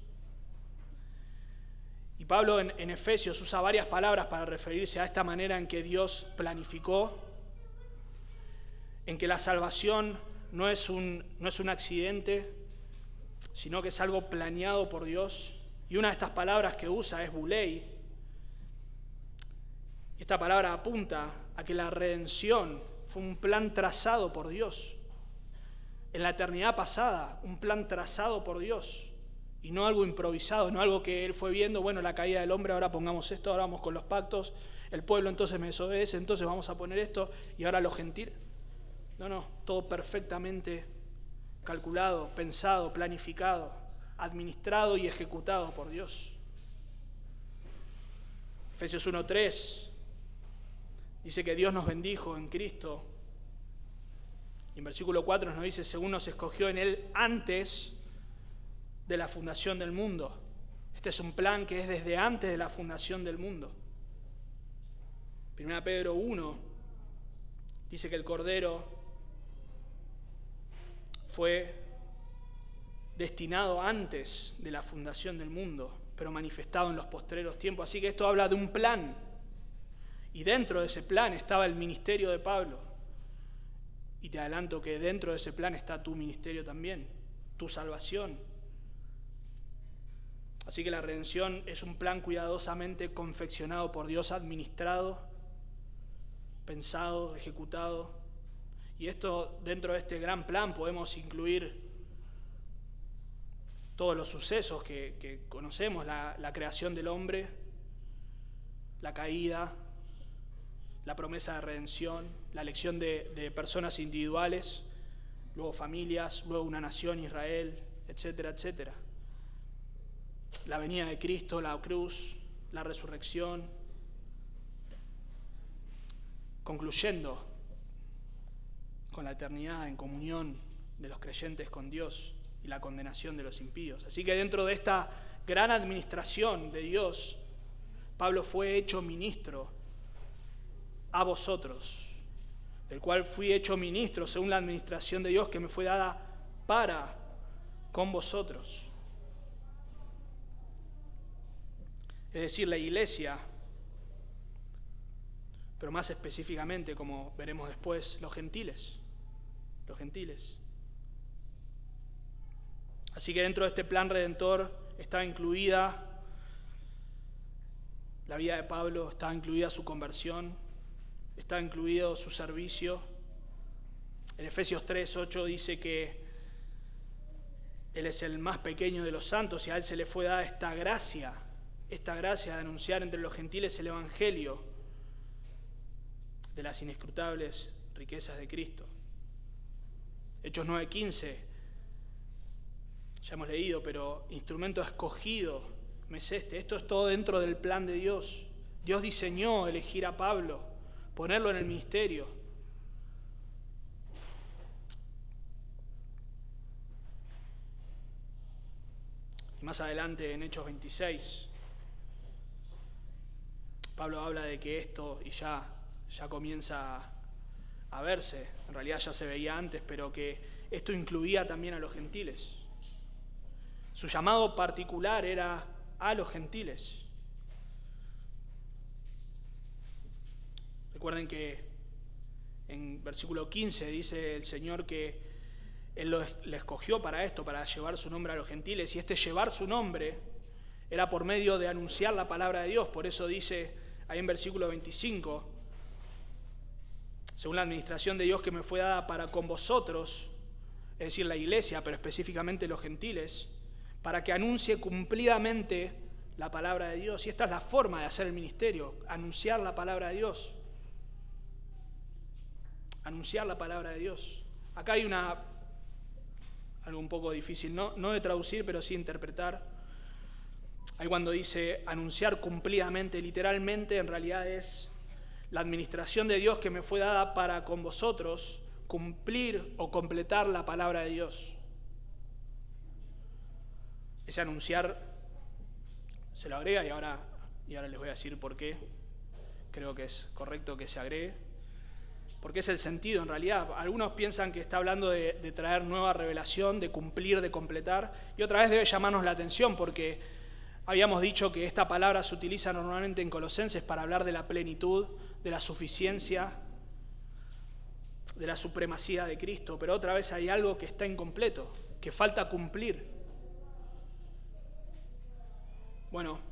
Y Pablo en Efesios usa varias palabras para referirse a esta manera en que Dios planificó, en que la salvación no es un accidente, sino que es algo planeado por Dios. Y una de estas palabras que usa es bulei. Esta palabra apunta a que la redención fue un plan trazado por Dios. En la eternidad pasada, un plan trazado por Dios. Y no algo improvisado, no algo que Él fue viendo, bueno, la caída del hombre, ahora pongamos esto, ahora vamos con los pactos, el pueblo entonces me desobedece, entonces vamos a poner esto, y ahora los gentiles. No, todo perfectamente calculado, pensado, planificado, administrado y ejecutado por Dios. Efesios 1:3 dice que Dios nos bendijo en Cristo. Y en versículo 4 nos dice, según nos escogió en Él antes de la fundación del mundo. Este es un plan que es desde antes de la fundación del mundo. 1 Pedro 1 dice que el Cordero fue destinado antes de la fundación del mundo, pero manifestado en los postreros tiempos. Así que esto habla de un plan. Y dentro de ese plan estaba el ministerio de Pablo. Y te adelanto que dentro de ese plan está tu ministerio también, tu salvación. Así que la redención es un plan cuidadosamente confeccionado por Dios, administrado, pensado, ejecutado. Y esto, dentro de este gran plan podemos incluir todos los sucesos que conocemos, la creación del hombre, la caída, la promesa de redención, la elección de personas individuales, luego familias, luego una nación, Israel, etcétera, etcétera. La venida de Cristo, la cruz, la resurrección, concluyendo con la eternidad en comunión de los creyentes con Dios y la condenación de los impíos. Así que dentro de esta gran administración de Dios, Pablo fue hecho ministro a vosotros, del cual fui hecho ministro según la administración de Dios que me fue dada para con vosotros. Es decir, la iglesia, pero más específicamente, como veremos después, los gentiles. Así que dentro de este plan redentor estaba incluida la vida de Pablo, estaba incluida su conversión, estaba incluido su servicio. En Efesios 3:8 dice que Él es el más pequeño de los santos y a Él se le fue dada esta gracia de anunciar entre los gentiles el evangelio de las inescrutables riquezas de Cristo. Hechos 9:15, ya hemos leído, pero instrumento escogido me es este. Esto es todo dentro del plan de Dios. Dios diseñó elegir a Pablo, ponerlo en el ministerio. Y más adelante en Hechos 26, Pablo habla de que esto y ya comienza a verse, en realidad ya se veía antes, pero que esto incluía también a los gentiles. Su llamado particular era a los gentiles. Recuerden que en versículo 15 dice el Señor que Él le escogió para esto, para llevar su nombre a los gentiles, y este llevar su nombre era por medio de anunciar la palabra de Dios. Por eso dice ahí en versículo 25, según la administración de Dios que me fue dada para con vosotros, es decir, la iglesia, pero específicamente los gentiles, para que anuncie cumplidamente la palabra de Dios. Y esta es la forma de hacer el ministerio, anunciar la palabra de Dios. Anunciar la palabra de Dios. Acá hay algo un poco difícil, no de traducir, pero sí interpretar. Ahí cuando dice anunciar cumplidamente, literalmente en realidad es la administración de Dios que me fue dada para con vosotros, cumplir o completar la palabra de Dios. Ese anunciar se lo agrega y y ahora les voy a decir por qué creo que es correcto que se agregue, porque es el sentido en realidad. Algunos piensan que está hablando de traer nueva revelación, de cumplir, de completar, y otra vez debe llamarnos la atención porque habíamos dicho que esta palabra se utiliza normalmente en Colosenses para hablar de la plenitud, de la suficiencia, de la supremacía de Cristo, pero otra vez hay algo que está incompleto, que falta cumplir. Bueno,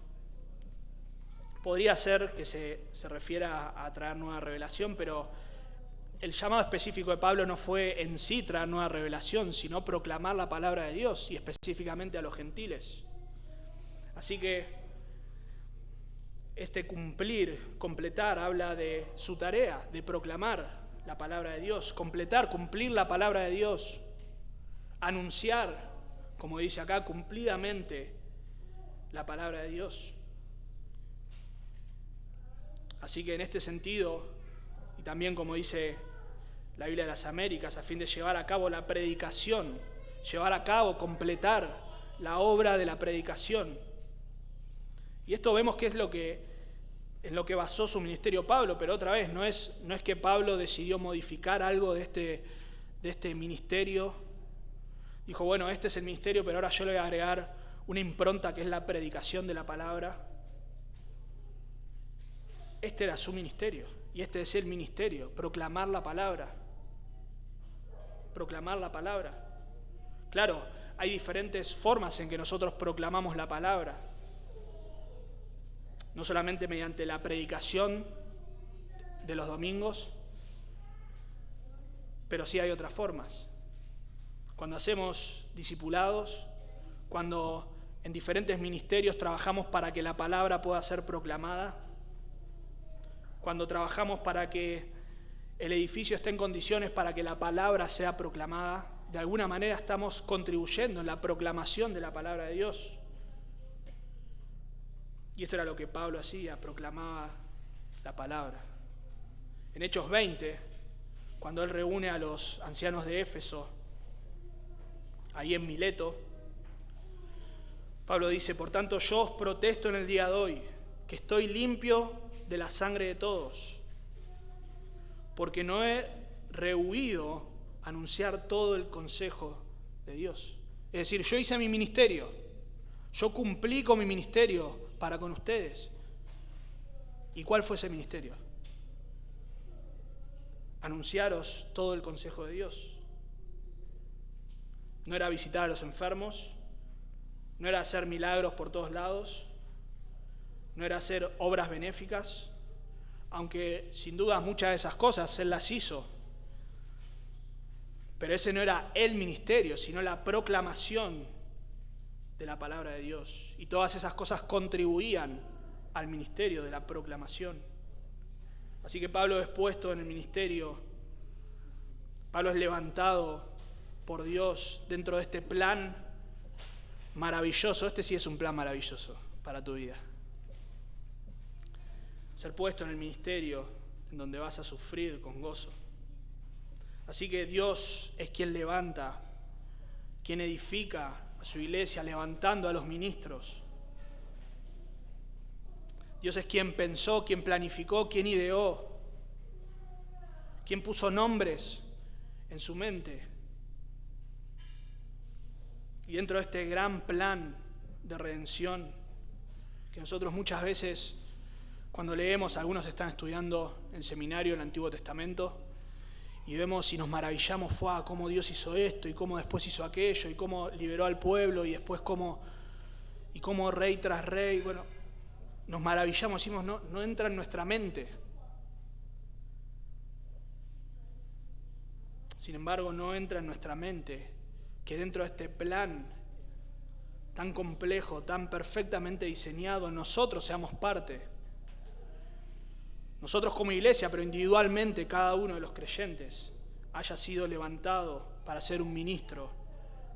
podría ser que se refiera a traer nueva revelación, pero el llamado específico de Pablo no fue en sí traer nueva revelación, sino proclamar la palabra de Dios, y específicamente a los gentiles. Así que este cumplir, completar, habla de su tarea, de proclamar la palabra de Dios, completar, cumplir la palabra de Dios, anunciar, como dice acá, cumplidamente la palabra de Dios. Así que en este sentido, y también como dice la Biblia de las Américas, a fin de llevar a cabo la predicación, llevar a cabo, completar la obra de la predicación. Y esto vemos que es en lo que basó su ministerio Pablo, pero otra vez, no es que Pablo decidió modificar algo de este ministerio. Dijo, bueno, este es el ministerio, pero ahora yo le voy a agregar una impronta que es la predicación de la palabra. Este era su ministerio, y este es el ministerio, proclamar la palabra. Proclamar la palabra. Claro, hay diferentes formas en que nosotros proclamamos la palabra. No solamente mediante la predicación de los domingos, pero sí hay otras formas. Cuando hacemos discipulados, cuando en diferentes ministerios trabajamos para que la palabra pueda ser proclamada, cuando trabajamos para que el edificio esté en condiciones para que la palabra sea proclamada, de alguna manera estamos contribuyendo en la proclamación de la palabra de Dios. Y esto era lo que Pablo hacía, proclamaba la palabra. En Hechos 20, cuando él reúne a los ancianos de Éfeso, ahí en Mileto, Pablo dice, por tanto yo os protesto en el día de hoy, que estoy limpio de la sangre de todos, porque no he rehuido anunciar todo el consejo de Dios. Es decir, yo hice mi ministerio, yo cumplí con mi ministerio para con ustedes. ¿Y cuál fue ese ministerio? Anunciaros todo el consejo de Dios. No era visitar a los enfermos, no era hacer milagros por todos lados, no era hacer obras benéficas, aunque sin duda muchas de esas cosas él las hizo. Pero ese no era el ministerio, sino la proclamación de la palabra de Dios. Y todas esas cosas contribuían al ministerio de la proclamación. Así que Pablo es puesto en el ministerio, Pablo es levantado por Dios dentro de este plan maravilloso. Este sí es un plan maravilloso para tu vida. Ser puesto en el ministerio en donde vas a sufrir con gozo. Así que Dios es quien levanta, quien edifica a su iglesia, levantando a los ministros. Dios es quien pensó, quien planificó, quien ideó, quien puso nombres en su mente. Y dentro de este gran plan de redención, que nosotros muchas veces, cuando leemos, algunos están estudiando en seminario el Antiguo Testamento, y vemos y nos maravillamos, cómo Dios hizo esto, y cómo después hizo aquello, y cómo liberó al pueblo, y después cómo rey tras rey. Bueno, nos maravillamos, decimos, no entra en nuestra mente. Sin embargo, no entra en nuestra mente que dentro de este plan tan complejo, tan perfectamente diseñado, nosotros seamos parte. Nosotros como iglesia, pero individualmente cada uno de los creyentes haya sido levantado para ser un ministro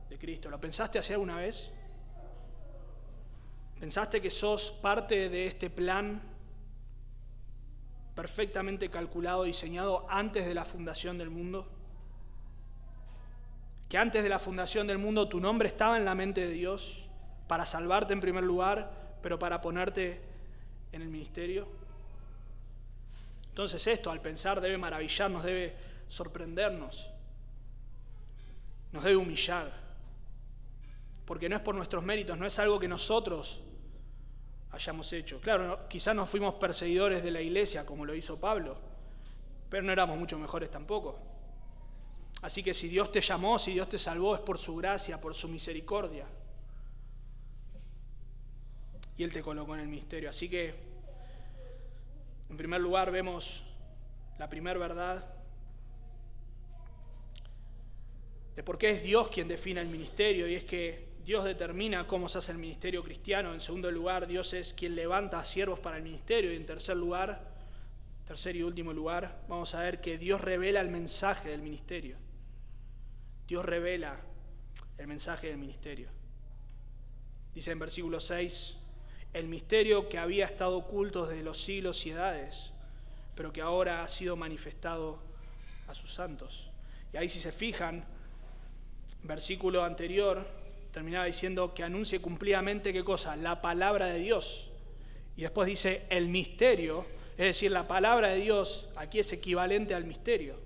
de Cristo. ¿Lo pensaste así alguna vez? ¿Pensaste que sos parte de este plan perfectamente calculado, diseñado antes de la fundación del mundo? Que antes de la fundación del mundo tu nombre estaba en la mente de Dios para salvarte en primer lugar, pero para ponerte en el ministerio? Entonces esto, al pensar, debe maravillarnos, debe sorprendernos, nos debe humillar, porque no es por nuestros méritos, no es algo que nosotros hayamos hecho. Claro, quizás no fuimos perseguidores de la iglesia como lo hizo Pablo, pero no éramos mucho mejores tampoco. Así que si Dios te llamó, si Dios te salvó, es por su gracia, por su misericordia. Y Él te colocó en el ministerio. Así que, en primer lugar, vemos la primera verdad de por qué es Dios quien define el ministerio, y es que Dios determina cómo se hace el ministerio cristiano. En segundo lugar, Dios es quien levanta a siervos para el ministerio. Y en tercer y último lugar, vamos a ver que Dios revela el mensaje del ministerio. Dios revela el mensaje del ministerio. Dice en versículo 6, el misterio que había estado oculto desde los siglos y edades, pero que ahora ha sido manifestado a sus santos. Y ahí, si se fijan, versículo anterior terminaba diciendo que anuncie cumplidamente, ¿qué cosa? La palabra de Dios. Y después dice el misterio, es decir, la palabra de Dios aquí es equivalente al misterio.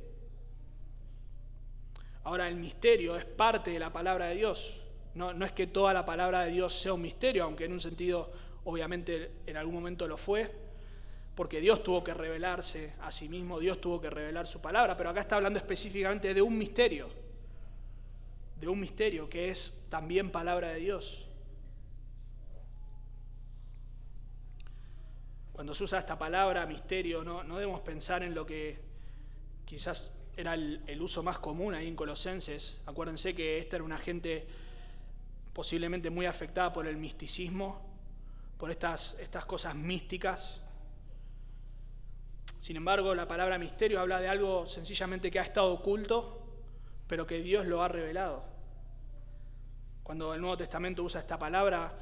Ahora, el misterio es parte de la palabra de Dios. No es que toda la palabra de Dios sea un misterio, aunque en un sentido, obviamente, en algún momento lo fue, porque Dios tuvo que revelarse a sí mismo, Dios tuvo que revelar su palabra, pero acá está hablando específicamente de un misterio que es también palabra de Dios. Cuando se usa esta palabra, misterio, no debemos pensar en lo que quizás era el uso más común ahí en Colosenses. Acuérdense que esta era una gente posiblemente muy afectada por el misticismo, por estas cosas místicas. Sin embargo, la palabra misterio habla de algo sencillamente que ha estado oculto, pero que Dios lo ha revelado. Cuando el Nuevo Testamento usa esta palabra,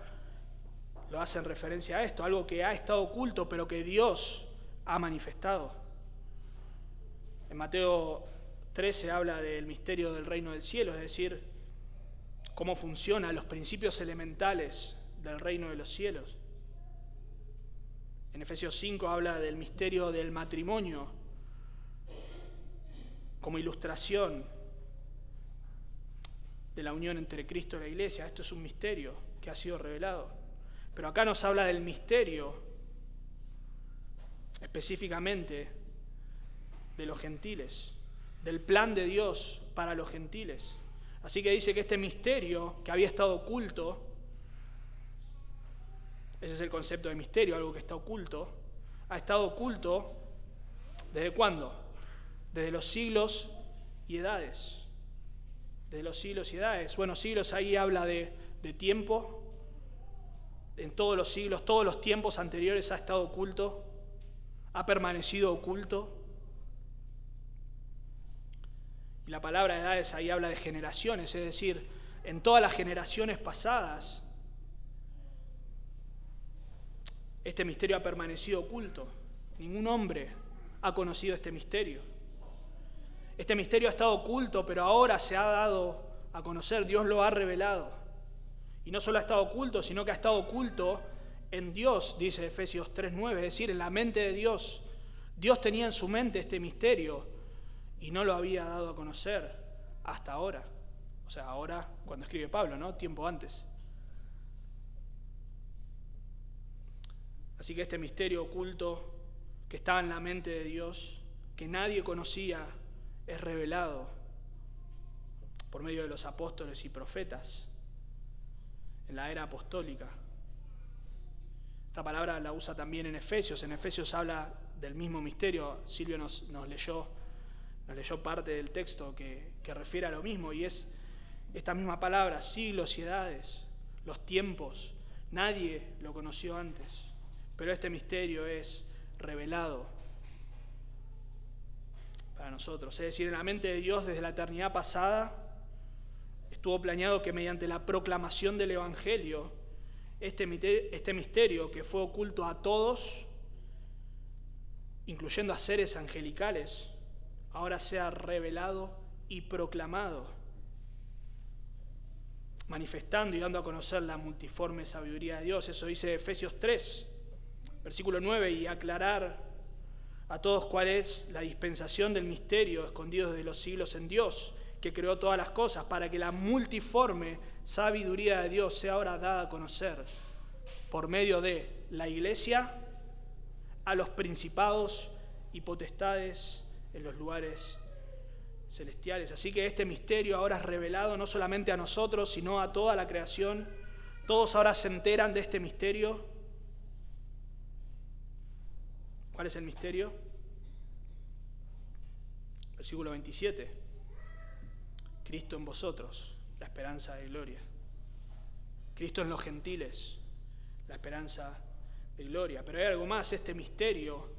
lo hace en referencia a esto, algo que ha estado oculto, pero que Dios ha manifestado. En Mateo 13 habla del misterio del reino del cielo, es decir, cómo funcionan los principios elementales del reino de los cielos. En Efesios 5 habla del misterio del matrimonio como ilustración de la unión entre Cristo y la Iglesia. Esto es un misterio que ha sido revelado. Pero acá nos habla del misterio específicamente de los gentiles, del plan de Dios para los gentiles. Así que dice que este misterio que había estado oculto, ese es el concepto de misterio, algo que está oculto, ha estado oculto ¿desde cuándo? Desde los siglos y edades. Desde los siglos y edades. Bueno, siglos ahí habla de tiempo. En todos los siglos, todos los tiempos anteriores ha estado oculto, ha permanecido oculto. Y la palabra edades ahí habla de generaciones, es decir, en todas las generaciones pasadas, este misterio ha permanecido oculto. Ningún hombre ha conocido este misterio. Este misterio ha estado oculto, pero ahora se ha dado a conocer, Dios lo ha revelado. Y no solo ha estado oculto, sino que ha estado oculto en Dios, dice Efesios 3:9, es decir, en la mente de Dios. Dios tenía en su mente este misterio y no lo había dado a conocer hasta ahora. O sea, ahora cuando escribe Pablo, ¿no? Tiempo antes. Así que este misterio oculto que estaba en la mente de Dios, que nadie conocía, es revelado por medio de los apóstoles y profetas en la era apostólica. Esta palabra la usa también en Efesios. En Efesios habla del mismo misterio. Silvio nos leyó parte del texto que refiere a lo mismo, y es esta misma palabra, siglos y edades, los tiempos. Nadie lo conoció antes, pero este misterio es revelado para nosotros. Es decir, en la mente de Dios desde la eternidad pasada estuvo planeado que mediante la proclamación del Evangelio, este misterio que fue oculto a todos, incluyendo a seres angelicales, ahora sea revelado y proclamado, manifestando y dando a conocer la multiforme sabiduría de Dios. Eso dice Efesios 3, versículo 9, y aclarar a todos cuál es la dispensación del misterio escondido desde los siglos en Dios, que creó todas las cosas, para que la multiforme sabiduría de Dios sea ahora dada a conocer por medio de la Iglesia a los principados y potestades en los lugares celestiales. Así que este misterio ahora es revelado no solamente a nosotros, sino a toda la creación. Todos ahora se enteran de este misterio. ¿Cuál es el misterio? Versículo 27. Cristo en vosotros, la esperanza de gloria. Cristo en los gentiles, la esperanza de gloria. Pero hay algo más, este misterio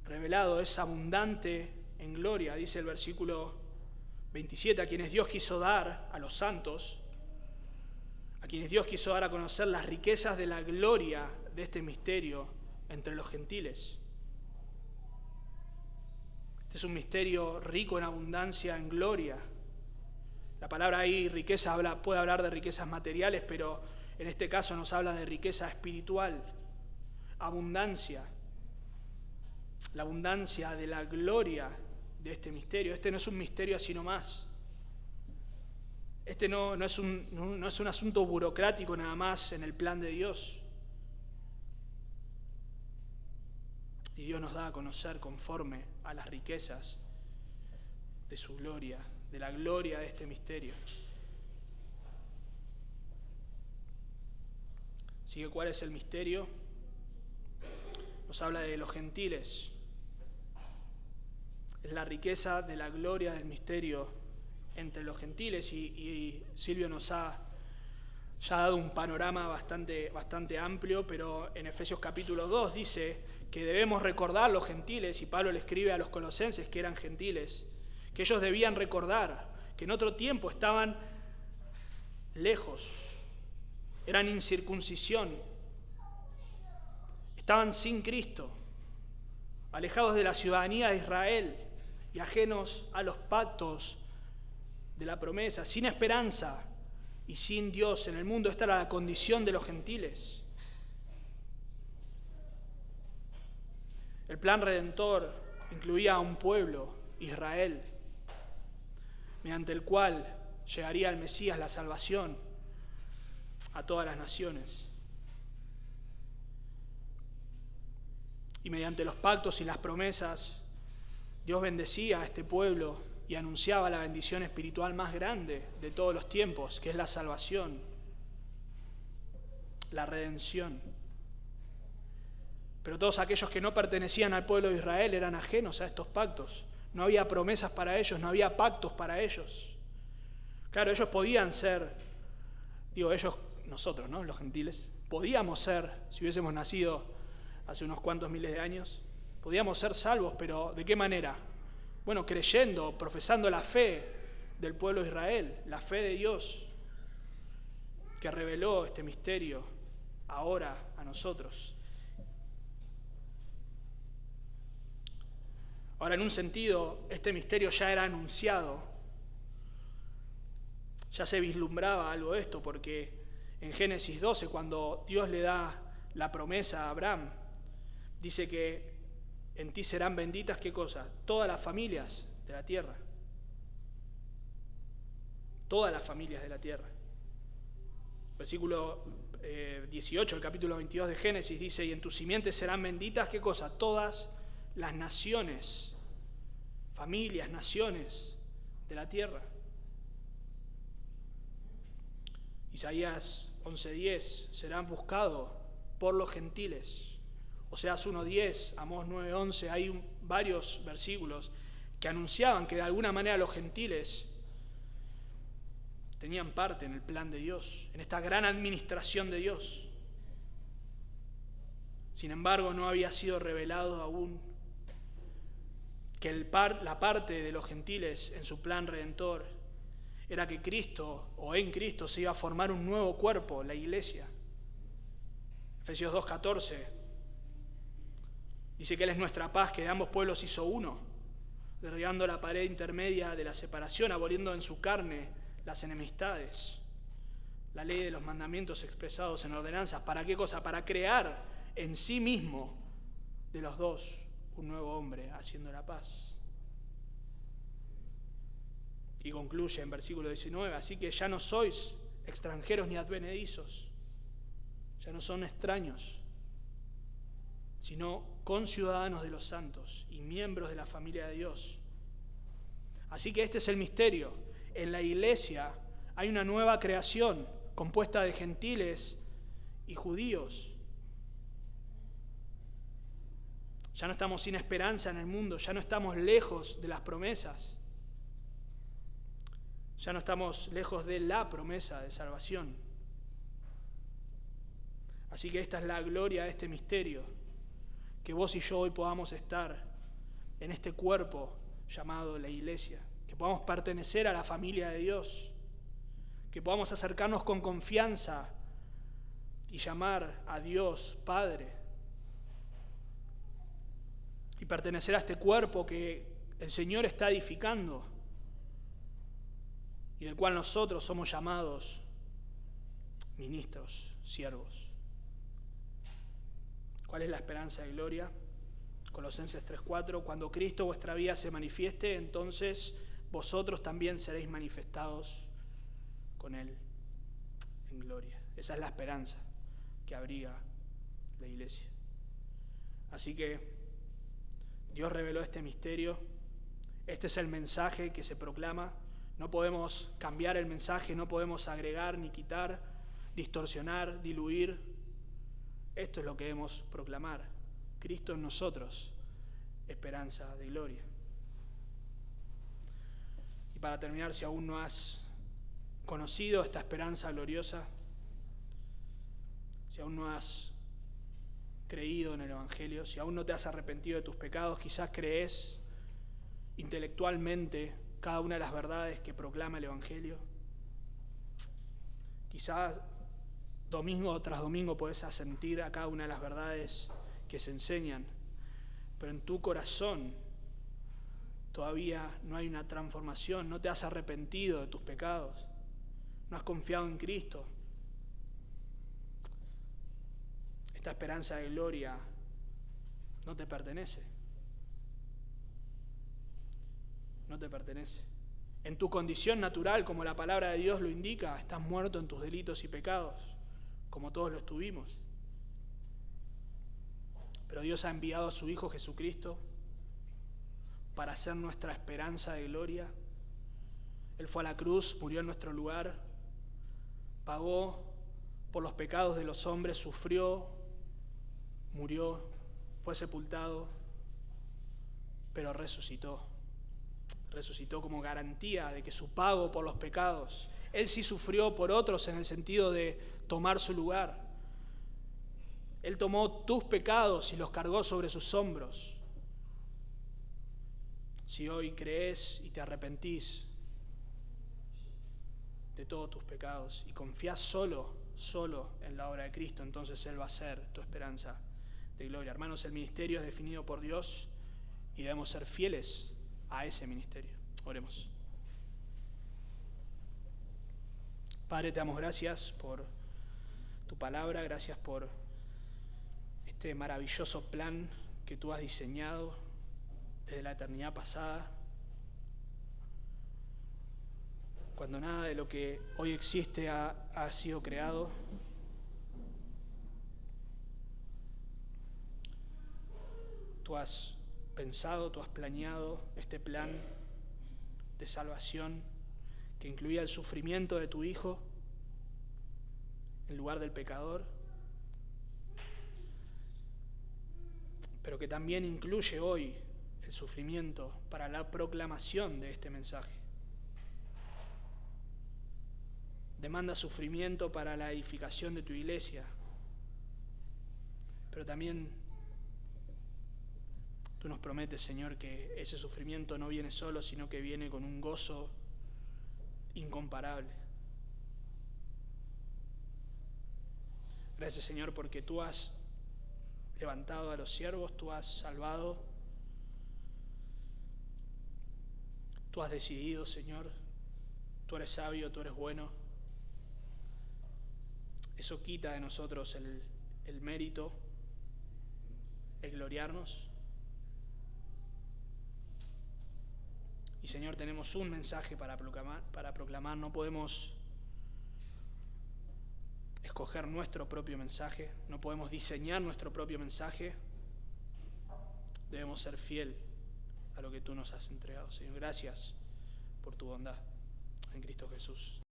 revelado es abundante en gloria, dice el versículo 27, a quienes Dios quiso dar, a los santos, a quienes Dios quiso dar a conocer las riquezas de la gloria de este misterio entre los gentiles. Este es un misterio rico en abundancia, en gloria. La palabra ahí, riqueza, puede hablar de riquezas materiales, pero en este caso nos habla de riqueza espiritual, abundancia. La abundancia de la gloria de este misterio. Este no es un misterio así nomás. Este no es un asunto burocrático nada más en el plan de Dios. Y Dios nos da a conocer conforme a las riquezas de su gloria, de la gloria de este misterio. Así que, ¿cuál es el misterio? Nos habla de los gentiles. Es la riqueza de la gloria del misterio entre los gentiles, y Silvio nos ha ya dado un panorama bastante amplio, pero en Efesios capítulo 2 dice que debemos recordar los gentiles, y Pablo le escribe a los colosenses que eran gentiles, que ellos debían recordar que en otro tiempo estaban lejos, eran incircuncisión, estaban sin Cristo, alejados de la ciudadanía de Israel y ajenos a los pactos de la promesa, sin esperanza y sin Dios en el mundo. Esta era la condición de los gentiles. El plan redentor incluía a un pueblo, Israel, mediante el cual llegaría el Mesías, la salvación, a todas las naciones. Y mediante los pactos y las promesas, Dios bendecía a este pueblo y anunciaba la bendición espiritual más grande de todos los tiempos, que es la salvación, la redención. Pero todos aquellos que no pertenecían al pueblo de Israel eran ajenos a estos pactos. No había promesas para ellos, no había pactos para ellos. Claro, ellos podían ser, nosotros, ¿no? Los gentiles, podíamos ser, si hubiésemos nacido hace unos cuantos miles de años, podíamos ser salvos, pero ¿de qué manera? Bueno, creyendo, profesando la fe del pueblo de Israel, la fe de Dios, que reveló este misterio ahora a nosotros. Ahora, en un sentido, este misterio ya era anunciado, ya se vislumbraba algo de esto, porque en Génesis 12, cuando Dios le da la promesa a Abraham, dice que en ti serán benditas, ¿qué cosa? Todas las familias de la tierra. Todas las familias de la tierra. Versículo 18, el capítulo 22 de Génesis dice, y en tus simientes serán benditas, ¿qué cosa? Todas las naciones, familias, naciones de la tierra. Isaías 11:10, serán buscados por los gentiles. Oseas 1:10, Amós 9:11, hay varios versículos que anunciaban que de alguna manera los gentiles tenían parte en el plan de Dios, en esta gran administración de Dios. Sin embargo, no había sido revelado aún que la parte de los gentiles en su plan redentor era que Cristo, o en Cristo, se iba a formar un nuevo cuerpo, la iglesia. Efesios 2:14 dice que Él es nuestra paz, que de ambos pueblos hizo uno, derribando la pared intermedia de la separación, aboliendo en su carne las enemistades, la ley de los mandamientos expresados en ordenanzas. ¿Para qué cosa? Para crear en sí mismo de los dos un nuevo hombre, haciendo la paz. Y concluye en versículo 19, así que ya no sois extranjeros ni advenedizos, ya no son extraños, sino conciudadanos de los santos y miembros de la familia de Dios. Así que este es el misterio. En la iglesia hay una nueva creación compuesta de gentiles y judíos. Ya no estamos sin esperanza en el mundo, ya no estamos lejos de las promesas, ya no estamos lejos de la promesa de salvación. Así que esta es la gloria de este misterio, que vos y yo hoy podamos estar en este cuerpo llamado la iglesia, que podamos pertenecer a la familia de Dios, que podamos acercarnos con confianza y llamar a Dios Padre, y pertenecer a este cuerpo que el Señor está edificando y del cual nosotros somos llamados ministros, siervos. ¿Cuál es la esperanza de gloria? Colosenses 3:4, cuando Cristo vuestra vida se manifieste, entonces vosotros también seréis manifestados con Él en gloria. Esa es la esperanza que abriga la iglesia. Así que Dios reveló este misterio, este es el mensaje que se proclama. No podemos cambiar el mensaje, no podemos agregar ni quitar, distorsionar, diluir. Esto es lo que debemos proclamar. Cristo en nosotros, esperanza de gloria. Y para terminar, si aún no has conocido esta esperanza gloriosa, si aún no has creído en el Evangelio, si aún no te has arrepentido de tus pecados, quizás crees intelectualmente cada una de las verdades que proclama el Evangelio. Quizás domingo tras domingo podés asentir a cada una de las verdades que se enseñan, pero en tu corazón todavía no hay una transformación, no te has arrepentido de tus pecados, no has confiado en Cristo. Esta esperanza de gloria no te pertenece. No te pertenece. En tu condición natural, como la palabra de Dios lo indica, estás muerto en tus delitos y pecados, como todos lo estuvimos. Pero Dios ha enviado a su Hijo Jesucristo para ser nuestra esperanza de gloria. Él fue a la cruz, murió en nuestro lugar, pagó por los pecados de los hombres, sufrió, murió, fue sepultado, pero resucitó. Resucitó como garantía de que su pago por los pecados, Él sí sufrió por otros en el sentido de tomar su lugar. Él tomó tus pecados y los cargó sobre sus hombros. Si hoy crees y te arrepentís de todos tus pecados y confías solo en la obra de Cristo, entonces Él va a ser tu esperanza de gloria. Hermanos, el ministerio es definido por Dios y debemos ser fieles a ese ministerio. Oremos. Padre, te damos gracias por tu palabra, gracias por este maravilloso plan que tú has diseñado desde la eternidad pasada, cuando nada de lo que hoy existe ha sido creado. Tú has pensado, tú has planeado este plan de salvación que incluía el sufrimiento de tu Hijo en lugar del pecador, pero que también incluye hoy el sufrimiento para la proclamación de este mensaje. Demanda sufrimiento para la edificación de tu iglesia, pero también tú nos prometes, Señor, que ese sufrimiento no viene solo, sino que viene con un gozo incomparable. Gracias, Señor, porque tú has levantado a los siervos, tú has salvado, tú has decidido, Señor, tú eres sabio, tú eres bueno. Eso quita de nosotros el mérito el gloriarnos. Y Señor, tenemos un mensaje para proclamar. No podemos escoger nuestro propio mensaje, no podemos diseñar nuestro propio mensaje. Debemos ser fiel a lo que tú nos has entregado. Señor, gracias por tu bondad en Cristo Jesús.